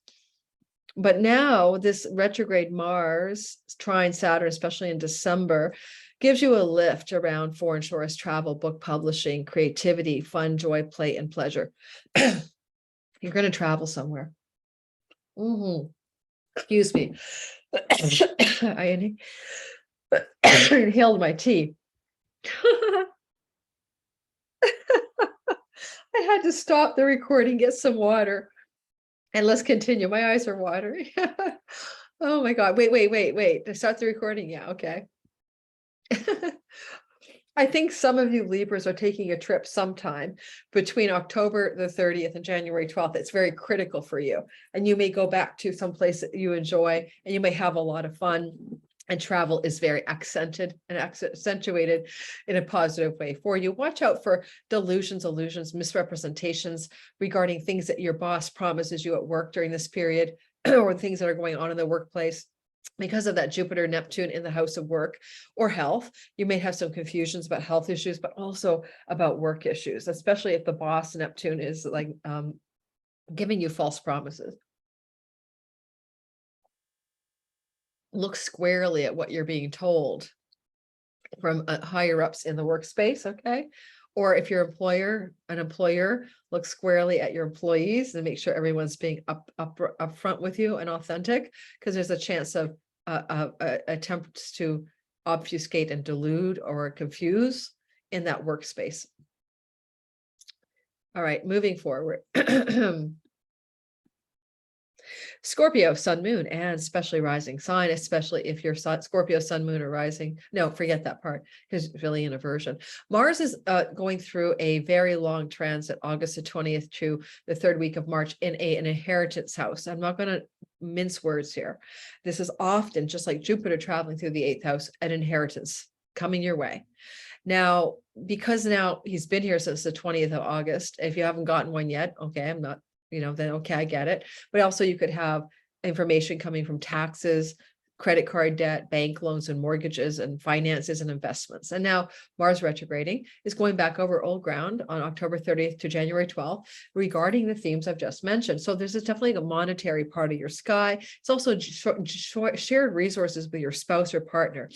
But now this retrograde Mars trine Saturn, especially in December, gives you a lift around foreign shores, travel, book publishing, creativity, fun, joy, play, and pleasure. You're going to travel somewhere. Excuse me. I inhaled my tea. I had to stop the recording, get some water. And let's continue. My eyes are watering. Oh my God. Wait. To start the recording. Yeah. Okay. I think some of you Libras are taking a trip sometime between October the 30th and January 12th. It's very critical for you. And you may go back to some place that you enjoy, and you may have a lot of fun. And travel is very accentuated in a positive way for you. Watch out for delusions, illusions, misrepresentations regarding things that your boss promises you at work during this period, or things that are going on in the workplace. Because of that Jupiter, Neptune in the house of work or health, you may have some confusions about health issues, but also about work issues, especially if the boss Neptune is like giving you false promises. Look squarely at what you're being told from higher ups in the workspace, okay? Or if your an employer, look squarely at your employees and make sure everyone's being up front with you and authentic, because there's a chance of attempts to obfuscate and delude or confuse in that workspace. All right, moving forward. Scorpio, sun, moon, and especially rising sign, especially if you're Scorpio, sun, moon, or rising. No, forget that part. It's really an aversion. Mars is going through a very long transit, August the 20th to the 3rd week of March in an inheritance house. I'm not going to mince words here. This is often, just like Jupiter traveling through the 8th house, an inheritance coming your way. Now, because now he's been here since the 20th of August, if you haven't gotten one yet, okay, I'm not, then okay, I get it. But also you could have information coming from taxes, credit card debt, bank loans and mortgages and finances and investments. And now Mars retrograding is going back over old ground on October 30th to January 12th regarding the themes I've just mentioned. So there's definitely a monetary part of your sky. It's also shared resources with your spouse or partner.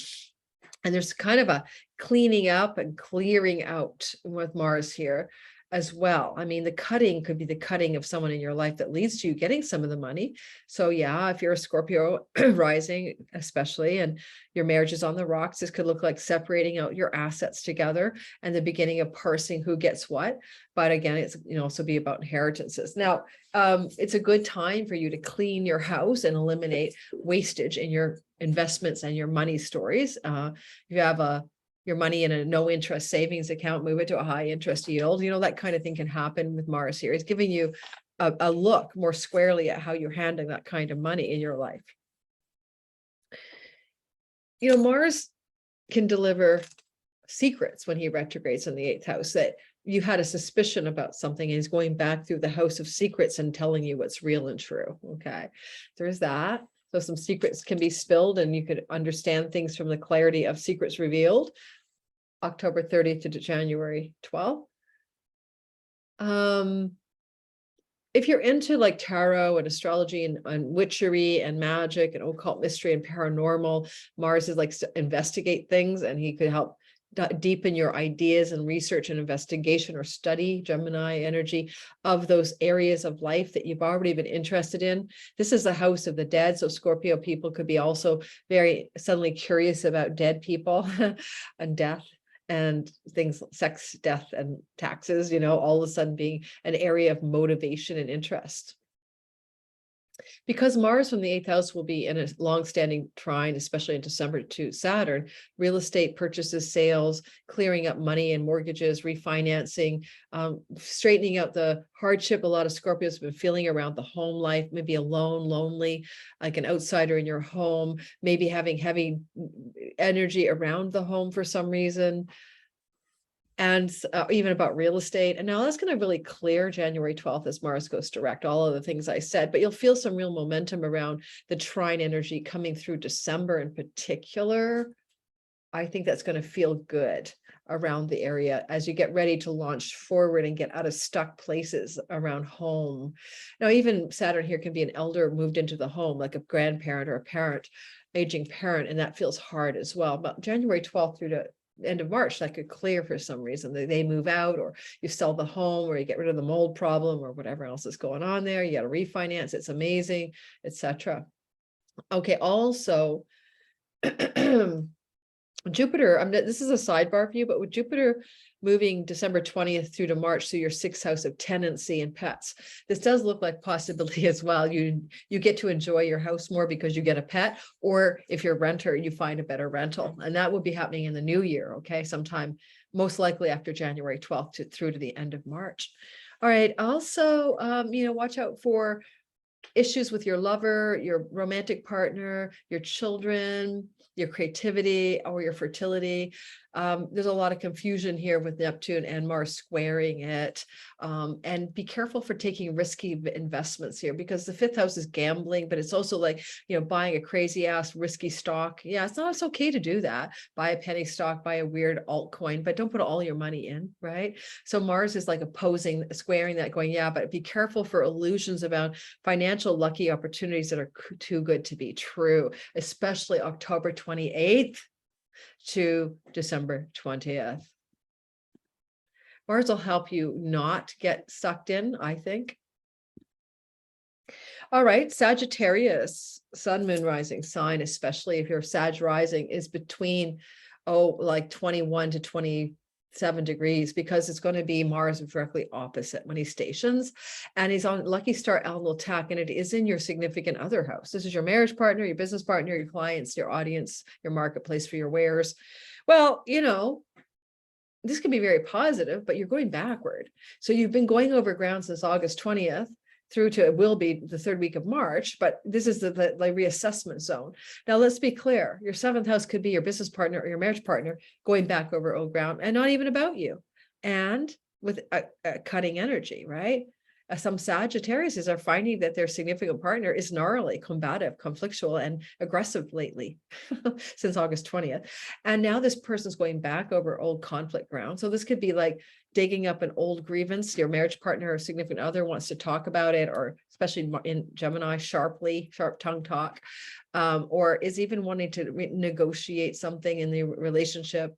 And there's kind of a cleaning up and clearing out with Mars here as well. I mean, the cutting could be the cutting of someone in your life that leads to you getting some of the money. So yeah, if you're a Scorpio rising, especially, and your marriage is on the rocks, this could look like separating out your assets together and the beginning of parsing who gets what. But again, it's also be about inheritances. Now, it's a good time for you to clean your house and eliminate wastage in your investments and your money stories. If you have your money in a no interest savings account, move it to a high interest yield. That kind of thing can happen with Mars here. It's giving you a look more squarely at how you're handling that kind of money in your life. Mars can deliver secrets when he retrogrades in the 8th house, that you had a suspicion about something and he's going back through the house of secrets and telling you what's real and true. Okay, there's that. So some secrets can be spilled and you could understand things from the clarity of secrets revealed, October 30th to January 12th. If you're into like tarot and astrology and witchery and magic and occult mystery and paranormal, Mars is like to investigate things, and he could help deepen your ideas and research and investigation or study, Gemini energy, of those areas of life that you've already been interested in. This is the house of the dead. So Scorpio people could be also very suddenly curious about dead people and death and things, sex, death, and taxes, all of a sudden being an area of motivation and interest. Because Mars from the 8th house will be in a long-standing trine, especially in December to Saturn, real estate purchases, sales, clearing up money and mortgages, refinancing, straightening out the hardship a lot of Scorpios have been feeling around the home life, maybe alone, lonely, like an outsider in your home, maybe having heavy energy around the home for some reason. And even about real estate. And now that's going to really clear January 12th as Mars goes direct, all of the things I said, but you'll feel some real momentum around the trine energy coming through December in particular. I think that's going to feel good around the area as you get ready to launch forward and get out of stuck places around home. Now, even Saturn here can be an elder moved into the home, like a grandparent or a parent, aging parent, and that feels hard as well. But January 12th through to end of March, that could clear for some reason. They move out, or you sell the home, or you get rid of the mold problem, or whatever else is going on there. You got to refinance. It's amazing, etc. Okay. Also, Jupiter, this is a sidebar for you, but with Jupiter moving December 20th through to March through your 6th house of tenancy and pets, this does look like possibility as well. You get to enjoy your house more because you get a pet, or if you're a renter, you find a better rental. And that will be happening in the new year, okay? Sometime most likely after January 12th through to the end of March. All right. Also, watch out for issues with your lover, your romantic partner, your children, your creativity, or your fertility. There's a lot of confusion here with Neptune and Mars squaring it. And be careful for taking risky investments here, because the 5th house is gambling, but it's also like, buying a crazy ass risky stock. Yeah, it's okay to do that. Buy a penny stock, buy a weird altcoin, but don't put all your money in, right? So Mars is like opposing, squaring that, going, yeah, but be careful for illusions about financial lucky opportunities that are too good to be true, especially October 28th to December 20th. Mars will help you not get sucked in, I think. All right, Sagittarius, sun, moon, rising sign, especially if your Sag rising is between, like 21 to 27 degrees, because it's going to be Mars directly opposite when he stations, and he's on lucky star Alnal Tack, and it is in your significant other house. This is your marriage partner, your business partner, your clients, your audience, your marketplace for your wares. Well, this can be very positive, but you're going backward. So you've been going over ground since August 20th through to, it will be the 3rd week of March, but this is the reassessment zone. Now, let's be clear. Your 7th house could be your business partner or your marriage partner going back over old ground and not even about you. And with a cutting energy, right? Some Sagittariuses are finding that their significant partner is gnarly, combative, conflictual, and aggressive lately since August 20th. And now this person's going back over old conflict ground. So this could be like digging up an old grievance. Your marriage partner or significant other wants to talk about it, or especially in Gemini, sharp tongue talk, or is even wanting to negotiate something in the relationship.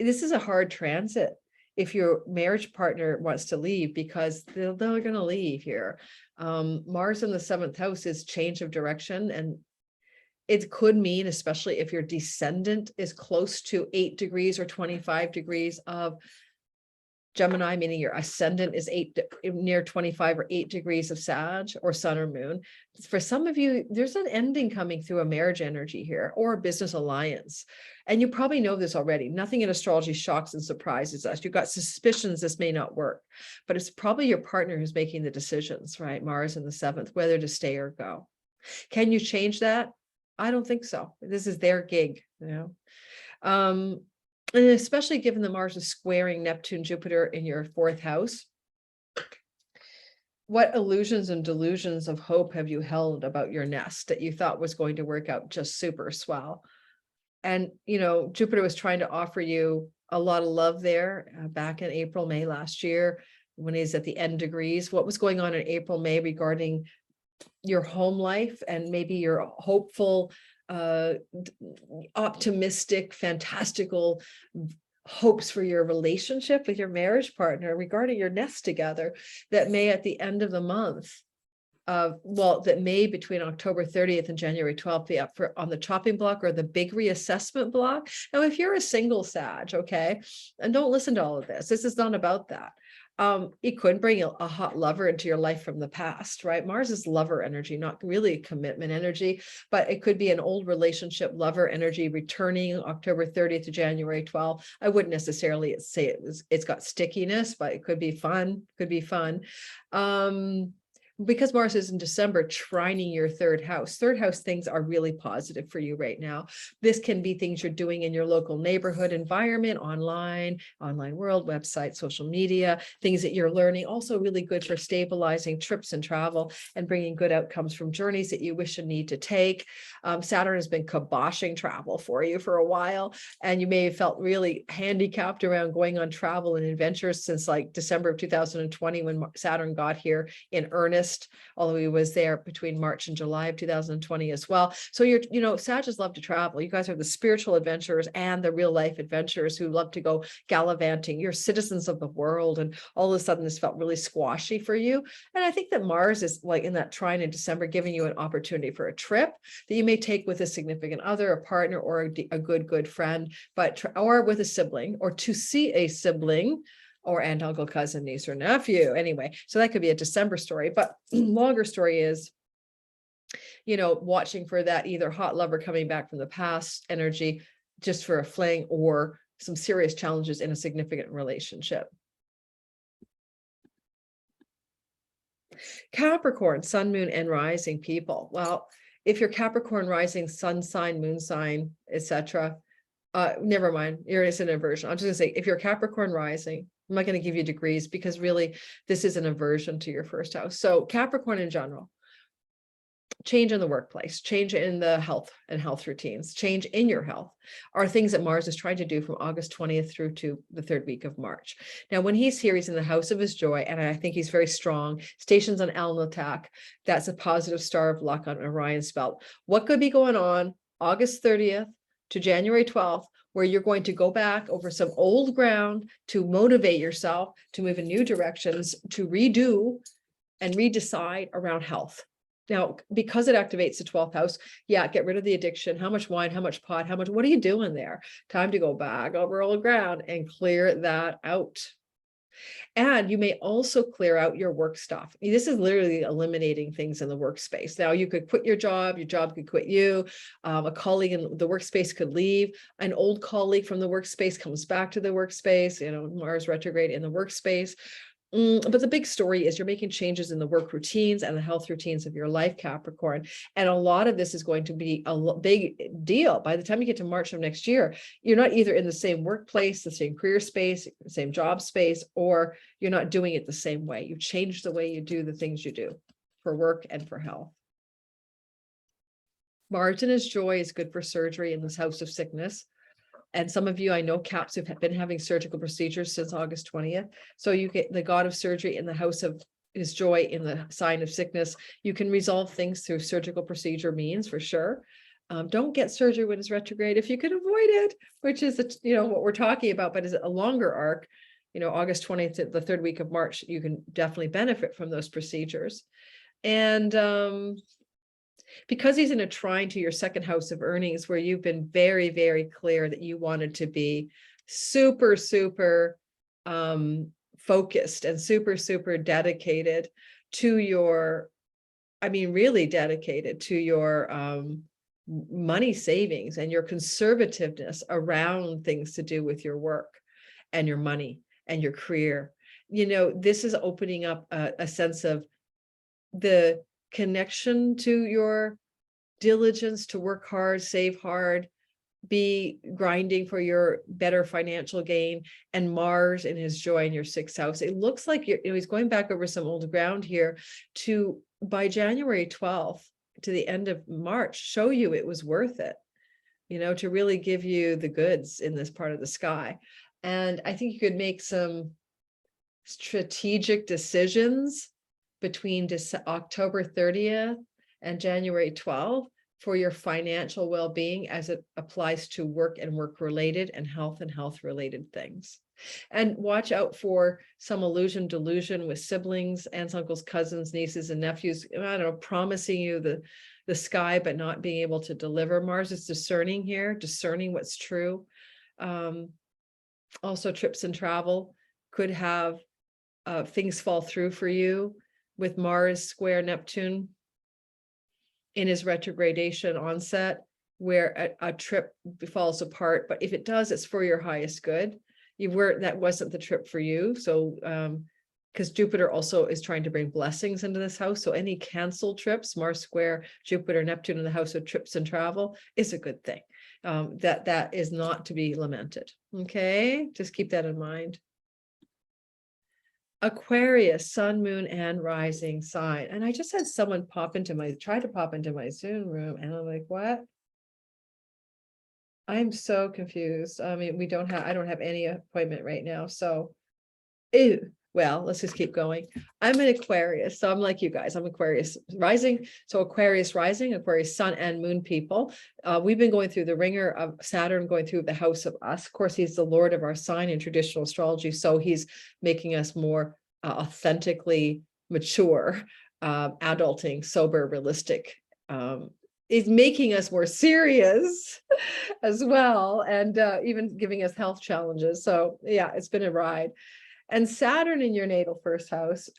This is a hard transit if your marriage partner wants to leave, because they're going to leave here. Mars in the 7th house is change of direction, and it could mean, especially if your descendant is close to 8 degrees or 25 degrees of Gemini, meaning your ascendant is near 25 or 8 degrees of Sag or sun or moon. For some of you, there's an ending coming through a marriage energy here, or a business alliance. And you probably know this already. Nothing in astrology shocks and surprises us. You've got suspicions this may not work, but it's probably your partner who's making the decisions, right? Mars in the 7th, whether to stay or go. Can you change that? I don't think so. This is their gig, and especially given that Mars is squaring Neptune, Jupiter in your 4th house. What illusions and delusions of hope have you held about your nest that you thought was going to work out just super swell? And, Jupiter was trying to offer you a lot of love there back in April, May last year, when he's at the end degrees. What was going on in April, May regarding your home life and maybe your hopeful, optimistic, fantastical hopes for your relationship with your marriage partner regarding your nest together, that may at the end of the month, that may between October 30th and January 12th be up on the chopping block or the big reassessment block. Now, if you're a single Sag, okay, and don't listen to all of this, this is not about that. It could bring a hot lover into your life from the past, right? Mars is lover energy, not really commitment energy, but it could be an old relationship lover energy returning October 30th to January 12th. I wouldn't necessarily say it's got stickiness, but it could be fun, because Mars is in December trining your 3rd house. 3rd house things are really positive for you right now. This can be things you're doing in your local neighborhood environment, online world, website, social media, things that you're learning. Also really good for stabilizing trips and travel and bringing good outcomes from journeys that you wish and need to take. Saturn has been kiboshing travel for you for a while, and you may have felt really handicapped around going on travel and adventures since like December of 2020 when Saturn got here in earnest, although he was there between March and July of 2020 as well. So Sagittarius love to travel. You guys are the spiritual adventurers and the real life adventurers who love to go gallivanting. You're citizens of the world, and all of a sudden this felt really squashy for you. And I think that Mars is like in that trine in December, giving you an opportunity for a trip that you may take with a significant other, a partner, or a good friend, or with a sibling, or to see a sibling, or aunt, uncle, cousin, niece, or nephew. Anyway, so that could be a December story, but longer story is, watching for that either hot lover coming back from the past energy just for a fling, or some serious challenges in a significant relationship. Capricorn, sun, moon, and rising people. Well, if you're Capricorn rising, sun sign, moon sign, etc. Never mind, it's an inversion. I'm just gonna say, if you're Capricorn rising, I'm not going to give you degrees because really this is an aversion to your first house. So Capricorn in general, change in the workplace, change in the health and health routines, change in your health are things that Mars is trying to do from August 20th through to the third week of March. Now, when he's here, he's in the house of his joy, and I think he's very strong. Stations on Lunatic, that's a positive star of luck on Orion's belt. What could be going on August 30th to January 12th, where you're going to go back over some old ground to motivate yourself to move in new directions, to redo and redecide around health. Now, because it activates the 12th house, yeah, get rid of the addiction. How much wine, how much pot, how much, what are you doing there? Time to go back over old ground and clear that out. And you may also clear out your work stuff. This is literally eliminating things in the workspace. Now, you could quit your job could quit you. A colleague in the workspace could leave. An old colleague from the workspace comes back to the workspace, Mars retrograde in the workspace. But the big story is you're making changes in the work routines and the health routines of your life, Capricorn. And a lot of this is going to be a big deal. By the time you get to March of next year, you're not either in the same workplace, the same career space, the same job space, or you're not doing it the same way. You've changed the way you do the things you do for work and for health. Mars in his joy is good for surgery in this house of sickness. And some of you, I know, Caps, who've been having surgical procedures since August 20th. So you get the god of surgery in the house of his joy in the sign of sickness. You can resolve things through surgical procedure means, for sure. Don't get surgery when it's retrograde if you can avoid it, which is, what we're talking about, but is a longer arc. August 20th to the third week of March, you can definitely benefit from those procedures. And because he's in a trine to your second house of earnings, where you've been very, very clear that you wanted to be super, super focused and super, super dedicated to your, really dedicated to your money savings and your conservativeness around things to do with your work and your money and your career. This is opening up a sense of the connection to your diligence to work hard, save hard, be grinding for your better financial gain, and Mars in his joy in your sixth house. It looks like he's going back over some old ground here to, by January 12th to the end of March, show you it was worth it, to really give you the goods in this part of the sky. And I think you could make some strategic decisions between October 30th and January 12th for your financial well-being as it applies to work and work-related and health related things. And watch out for some delusion with siblings, aunts, uncles, cousins, nieces, and nephews, promising you the sky, but not being able to deliver. Mars is discerning here, discerning what's true. Also, trips and travel could have things fall through for you, with Mars square Neptune in his retrogradation onset, where a trip falls apart. But if it does, it's for your highest good. That wasn't the trip for you. So, because Jupiter also is trying to bring blessings into this house. So any canceled trips, Mars square Jupiter, Neptune in the house of trips and travel, is a good thing. That is not to be lamented. Okay, just keep that in mind. Aquarius, sun, moon, and rising sign. And I just had someone try to pop into my Zoom room, and I'm like, what? I'm so confused. I don't have any appointment right now. So, well, let's just keep going. I'm an Aquarius, so I'm like you guys. I'm Aquarius rising. So Aquarius rising, Aquarius sun and moon people. We've been going through the ringer of Saturn going through the house of us. Of course, he's the Lord of our sign in traditional astrology. So he's making us more authentically mature, adulting, sober, realistic. Is making us more serious as well, and even giving us health challenges. So yeah, it's been a ride. And Saturn in your natal first house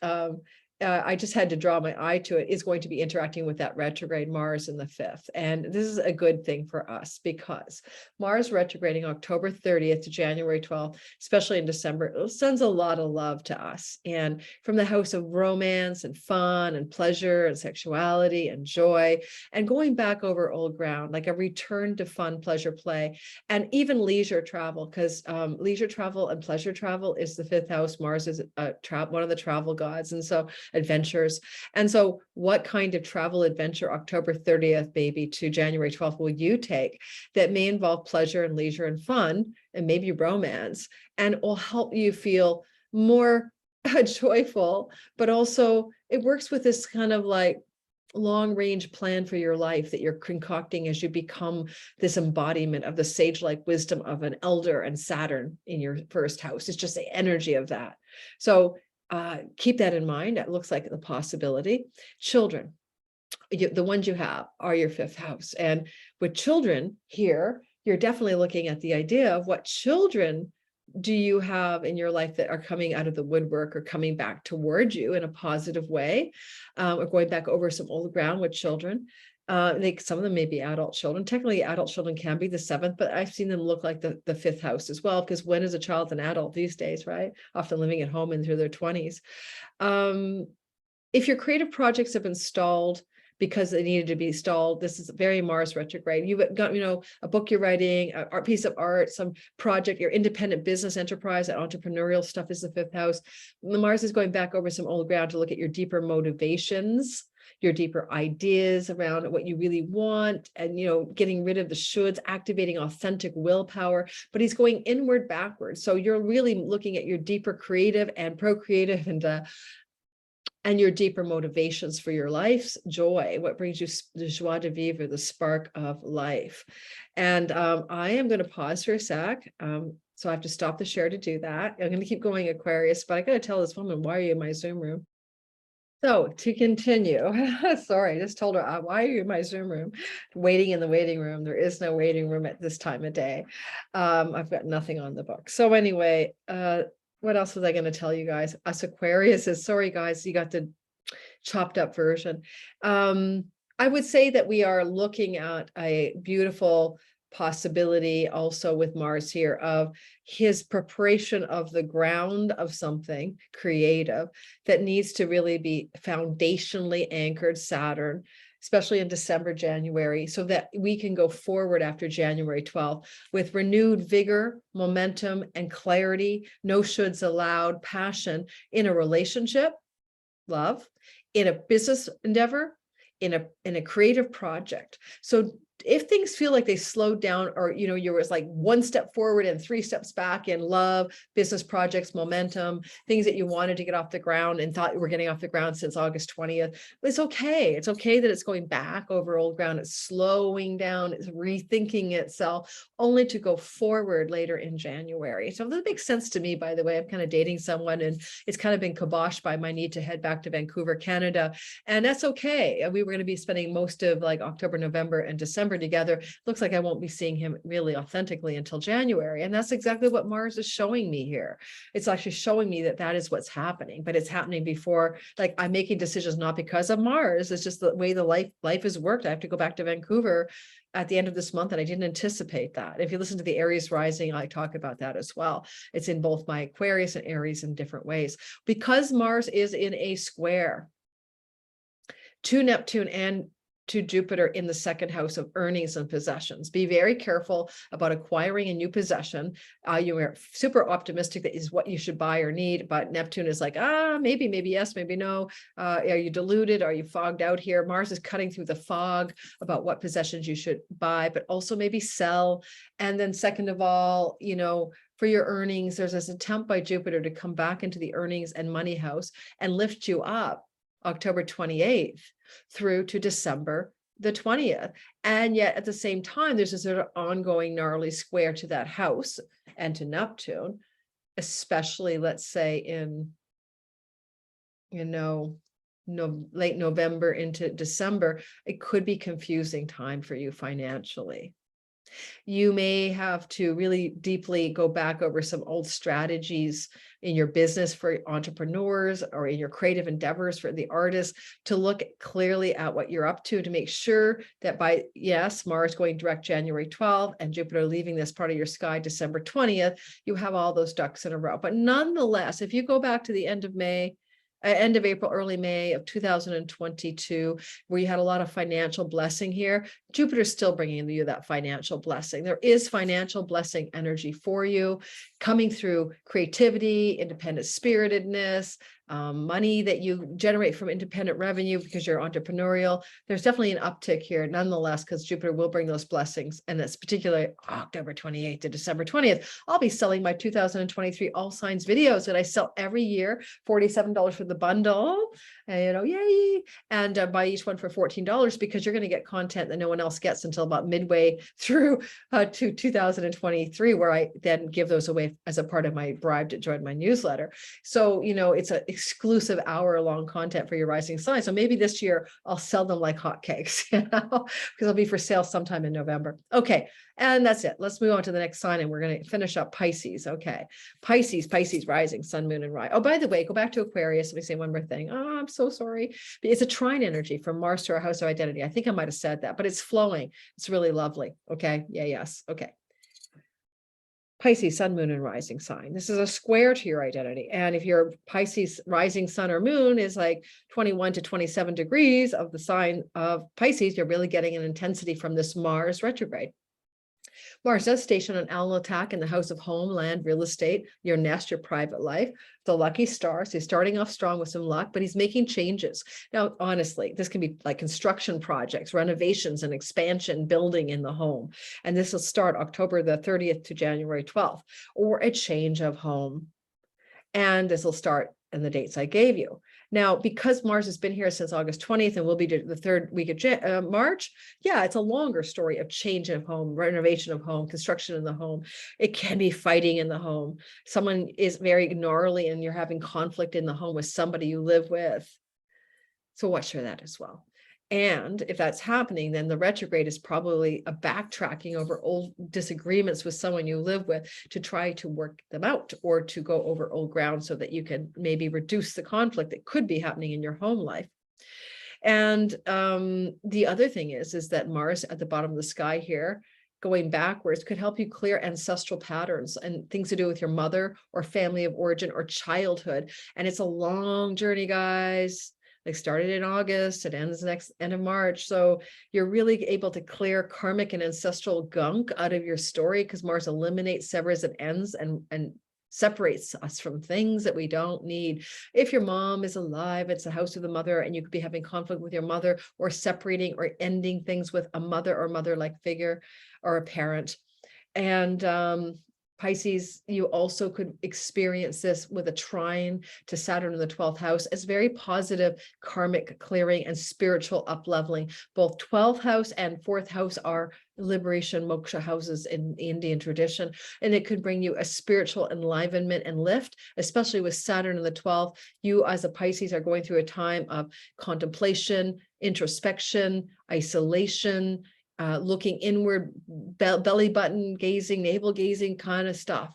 I just had to draw my eye to it, is going to be interacting with that retrograde Mars in the 5th. And this is a good thing for us because Mars retrograding October 30th to January 12th, especially in December, it sends a lot of love to us. And from the house of romance and fun and pleasure and sexuality and joy, and going back over old ground, like a return to fun, pleasure, play, and even leisure travel, because leisure travel and pleasure travel is the 5th house. Mars is one of the travel gods. And so adventures. And so what kind of travel adventure October 30th, maybe to January 12th will you take that may involve pleasure and leisure and fun and maybe romance, and will help you feel more joyful, but also it works with this kind of like long range plan for your life that you're concocting as you become this embodiment of the sage-like wisdom of an elder and Saturn in your 1st house. It's just the energy of that. So keep that in mind. It looks like the possibility. Children, the ones you have are your 5th house. And with children here, you're definitely looking at the idea of what children do you have in your life that are coming out of the woodwork or coming back towards you in a positive way, or going back over some old ground with children. Some of them may be adult children. Technically, adult children can be the 7th, but I've seen them look like the 5th house as well, because when is a child an adult these days, right? Often living at home and through their 20s. If your creative projects have been stalled because they needed to be stalled, this is very Mars retrograde. You've got, a book you're writing, a piece of art, some project, your independent business enterprise, that entrepreneurial stuff is the 5th house. The Mars is going back over some old ground to look at your deeper motivations, your deeper ideas around what you really want, and getting rid of the shoulds, activating authentic willpower. But he's going inward backwards, so you're really looking at your deeper creative and procreative and your deeper motivations for your life's joy, what brings you the joie de vivre, the spark of life. And I am going to pause for a sec. So I have to stop the share to do that. I'm going to keep going, Aquarius, but I got to tell this woman, why are you in my Zoom room? So to continue, sorry, I just told her, why are you in my Zoom room? Waiting in the waiting room. There is no waiting room at this time of day. I've got nothing on the book. So anyway, what else was I going to tell you guys? Us Aquarius is, sorry guys, you got the chopped up version. I would say that we are looking at a beautiful possibility also with Mars here of his preparation of the ground of something creative that needs to really be foundationally anchored Saturn, especially in December, January, so that we can go forward after January 12th with renewed vigor, momentum, and clarity, no shoulds allowed, passion in a relationship, love, in a business endeavor, in a creative project. So if things feel like they slowed down, or you were like 1 step forward and 3 steps back in love, business projects, momentum, things that you wanted to get off the ground and thought you were getting off the ground since August 20th, it's okay. It's okay that it's going back over old ground. It's slowing down, it's rethinking itself, only to go forward later in January. So that makes sense to me, by the way. I'm kind of dating someone and it's kind of been kiboshed by my need to head back to Vancouver, Canada. And that's okay. We were going to be spending most of like October, November, and December together. Looks like I won't be seeing him really authentically until January. And that's exactly what Mars is showing me here. It's actually showing me that that is what's happening, but it's happening before, like I'm making decisions not because of Mars. It's just the way the life has worked. I have to go back to Vancouver at the end of this month, and I didn't anticipate that. If you listen to the Aries rising, I talk about that as well. It's in both my Aquarius and Aries in different ways. Because Mars is in a square to Neptune and to Jupiter in the 2nd house of earnings and possessions. Be very careful about acquiring a new possession. You are super optimistic that is what you should buy or need, but Neptune is like, maybe yes, maybe no. Are you deluded? Are you fogged out here? Mars is cutting through the fog about what possessions you should buy, but also maybe sell. And then second of all, for your earnings, there's this attempt by Jupiter to come back into the earnings and money house and lift you up October 28th through to December the 20th. And yet at the same time, there's a sort of ongoing gnarly square to that house and to Neptune, especially let's say in, late November into December. It could be confusing time for you financially. You may have to really deeply go back over some old strategies in your business for entrepreneurs or in your creative endeavors for the artists to look clearly at what you're up to make sure that by, yes, Mars going direct January 12th and Jupiter leaving this part of your sky December 20th, you have all those ducks in a row. But nonetheless, if you go back to the end of April, early May of 2022, where you had a lot of financial blessing here, Jupiter's still bringing you that financial blessing. There is financial blessing energy for you coming through creativity, independent spiritedness, money that you generate from independent revenue because you're entrepreneurial. There's definitely an uptick here nonetheless, because Jupiter will bring those blessings. And that's particularly October 28th to December 20th. I'll be selling my 2023 All Signs videos that I sell every year, $47 for the bundle, and, yay. And buy each one for $14 because you're going to get content that no one else gets until about midway through to 2023, where I then give those away as a part of my bribe to join my newsletter. So, it's an exclusive hour-long content for your rising sign. So maybe this year I'll sell them like hotcakes, because they'll be for sale sometime in November. Okay. And that's it. Let's move on to the next sign and we're going to finish up Pisces. Okay. Pisces rising, sun, moon, and rise. Oh, by the way, go back to Aquarius. Let me say one more thing. Oh, I'm so sorry. It's a trine energy from Mars to our house of identity. I think I might've said that, but it's flowing. It's really lovely. Okay. Yeah. Yes. Okay. Pisces, sun, moon, and rising sign. This is a square to your identity. And if your Pisces rising sun or moon is like 21 to 27 degrees of the sign of Pisces, you're really getting an intensity from this Mars retrograde. Mars does station an Lunatic in the house of home, land, real estate, your nest, your private life. The lucky star. So he's starting off strong with some luck, but he's making changes. Now, honestly, this can be like construction projects, renovations and expansion, building in the home. And this will start October the 30th to January 12th, or a change of home. And this will start in the dates I gave you. Now, because Mars has been here since August 20th and will be the third week of March, yeah, it's a longer story of change of home, renovation of home, construction in the home. It can be fighting in the home. Someone is very gnarly and you're having conflict in the home with somebody you live with. So watch for that as well. And if that's happening, then the retrograde is probably a backtracking over old disagreements with someone you live with to try to work them out or to go over old ground so that you can maybe reduce the conflict that could be happening in your home life. And the other thing is that Mars at the bottom of the sky here, going backwards, could help you clear ancestral patterns and things to do with your mother or family of origin or childhood. And it's a long journey, guys. Like started in August, it ends end of March. So you're really able to clear karmic and ancestral gunk out of your story because Mars eliminates, severs, and ends and separates us from things that we don't need. If your mom is alive, it's a house of the mother, and you could be having conflict with your mother or separating or ending things with a mother or mother-like figure or a parent. And Pisces, you also could experience this with a trine to Saturn in the 12th house as very positive karmic clearing and spiritual up-leveling. Both 12th house and 4th house are liberation moksha houses in the Indian tradition, and it could bring you a spiritual enlivenment and lift, especially with Saturn in the 12th. You as a Pisces are going through a time of contemplation, introspection, isolation, looking inward, belly button gazing, navel gazing kind of stuff.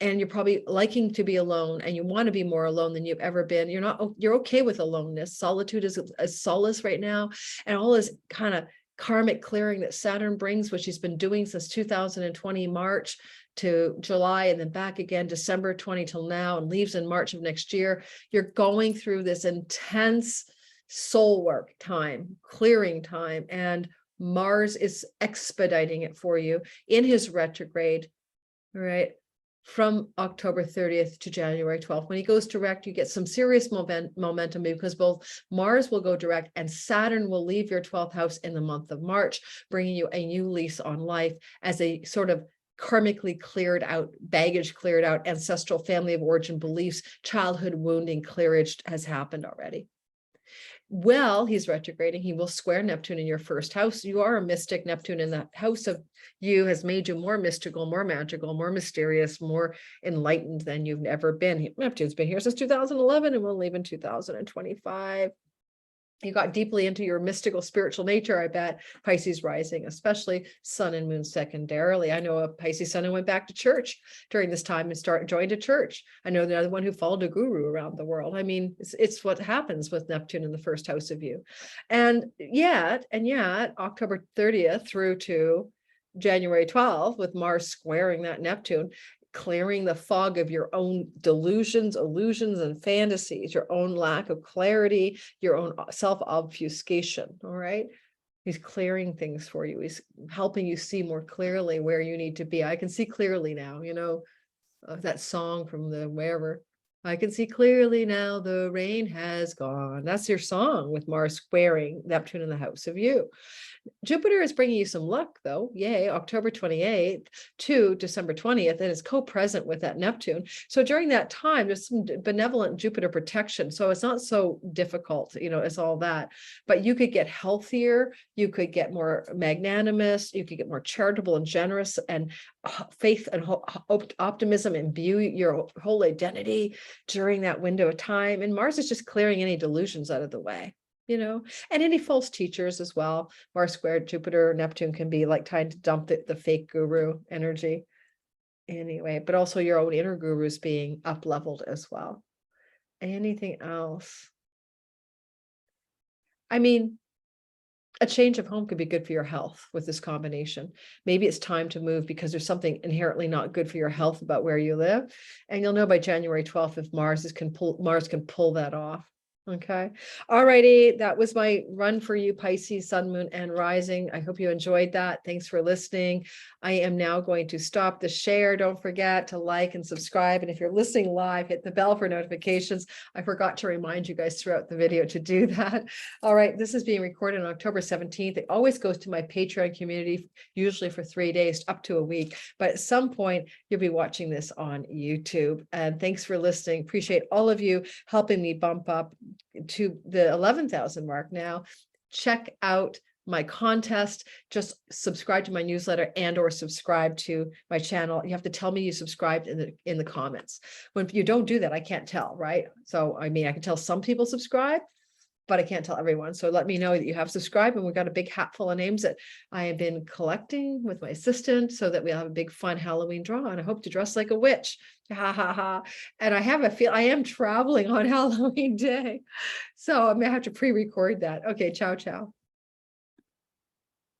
And you're probably liking to be alone and you want to be more alone than you've ever been. You're okay with aloneness. Solitude is a solace right now. And all this kind of karmic clearing that Saturn brings, which he's been doing since 2020, March to July, and then back again, December 20 till now, and leaves in March of next year. You're going through this intense soul work time, clearing time, and Mars is expediting it for you in his retrograde, right? From October 30th to January 12th. When he goes direct, you get some serious momentum because both Mars will go direct and Saturn will leave your 12th house in the month of March, bringing you a new lease on life as a sort of karmically cleared out, baggage cleared out, ancestral family of origin beliefs, childhood wounding clearage has happened already. Well, he's retrograding. He will square Neptune in your first house. You are a mystic. Neptune in the house of you has made you more mystical, more magical, more mysterious, more enlightened than you've ever been. Neptune's been here since 2011 and will leave in 2025. You got deeply into your mystical spiritual nature, I bet. Pisces rising, especially sun and moon secondarily. I know a Pisces sun who went back to church during this time and joined a church. I know the other one who followed a guru around the world. I mean, it's what happens with Neptune in the first house of you. And yet, October 30th through to January 12th, with Mars squaring that Neptune, clearing the fog of your own delusions, illusions, and fantasies, your own lack of clarity, your own self-obfuscation. All right. He's clearing things for you. He's helping you see more clearly where you need to be. I can see clearly now, that song from the wherever. I can see clearly now, the rain has gone. That's your song with Mars squaring Neptune in the house of you. Jupiter is bringing you some luck, though. Yay, October 28th to December 20th, and it's co-present with that Neptune. So during that time, there's some benevolent Jupiter protection. So it's not so difficult, it's all that. But you could get healthier, you could get more magnanimous, you could get more charitable and generous, and faith and optimism imbue your whole identity during that window of time. And Mars is just clearing any delusions out of the way. And any false teachers as well. Mars squared Jupiter, Neptune can be like trying to dump the fake guru energy anyway, but also your own inner gurus being up leveled as well. Anything else? I mean, a change of home could be good for your health with this combination. Maybe it's time to move because there's something inherently not good for your health about where you live. And you'll know by January 12th if Mars can pull that off. Okay. All righty. That was my run for you, Pisces, sun, moon, and rising. I hope you enjoyed that. Thanks for listening. I am now going to stop the share. Don't forget to like and subscribe. And if you're listening live, hit the bell for notifications. I forgot to remind you guys throughout the video to do that. All right. This is being recorded on October 17th. It always goes to my Patreon community, usually for 3 days, up to a week. But at some point, you'll be watching this on YouTube. And thanks for listening. Appreciate all of you helping me bump up to the 11,000 mark now. Check out my contest. Just subscribe to my newsletter and or subscribe to my channel. You have to tell me you subscribed in the comments. When you don't do that, I can't tell, right? So I mean, I can tell some people subscribe, but I can't tell everyone. So let me know that you have subscribed, and we've got a big hat full of names that I have been collecting with my assistant so that we'll have a big fun Halloween draw, and I hope to dress like a witch. Ha ha ha. And I have a feel I am traveling on Halloween day. So I may have to pre-record that. Okay, ciao, ciao.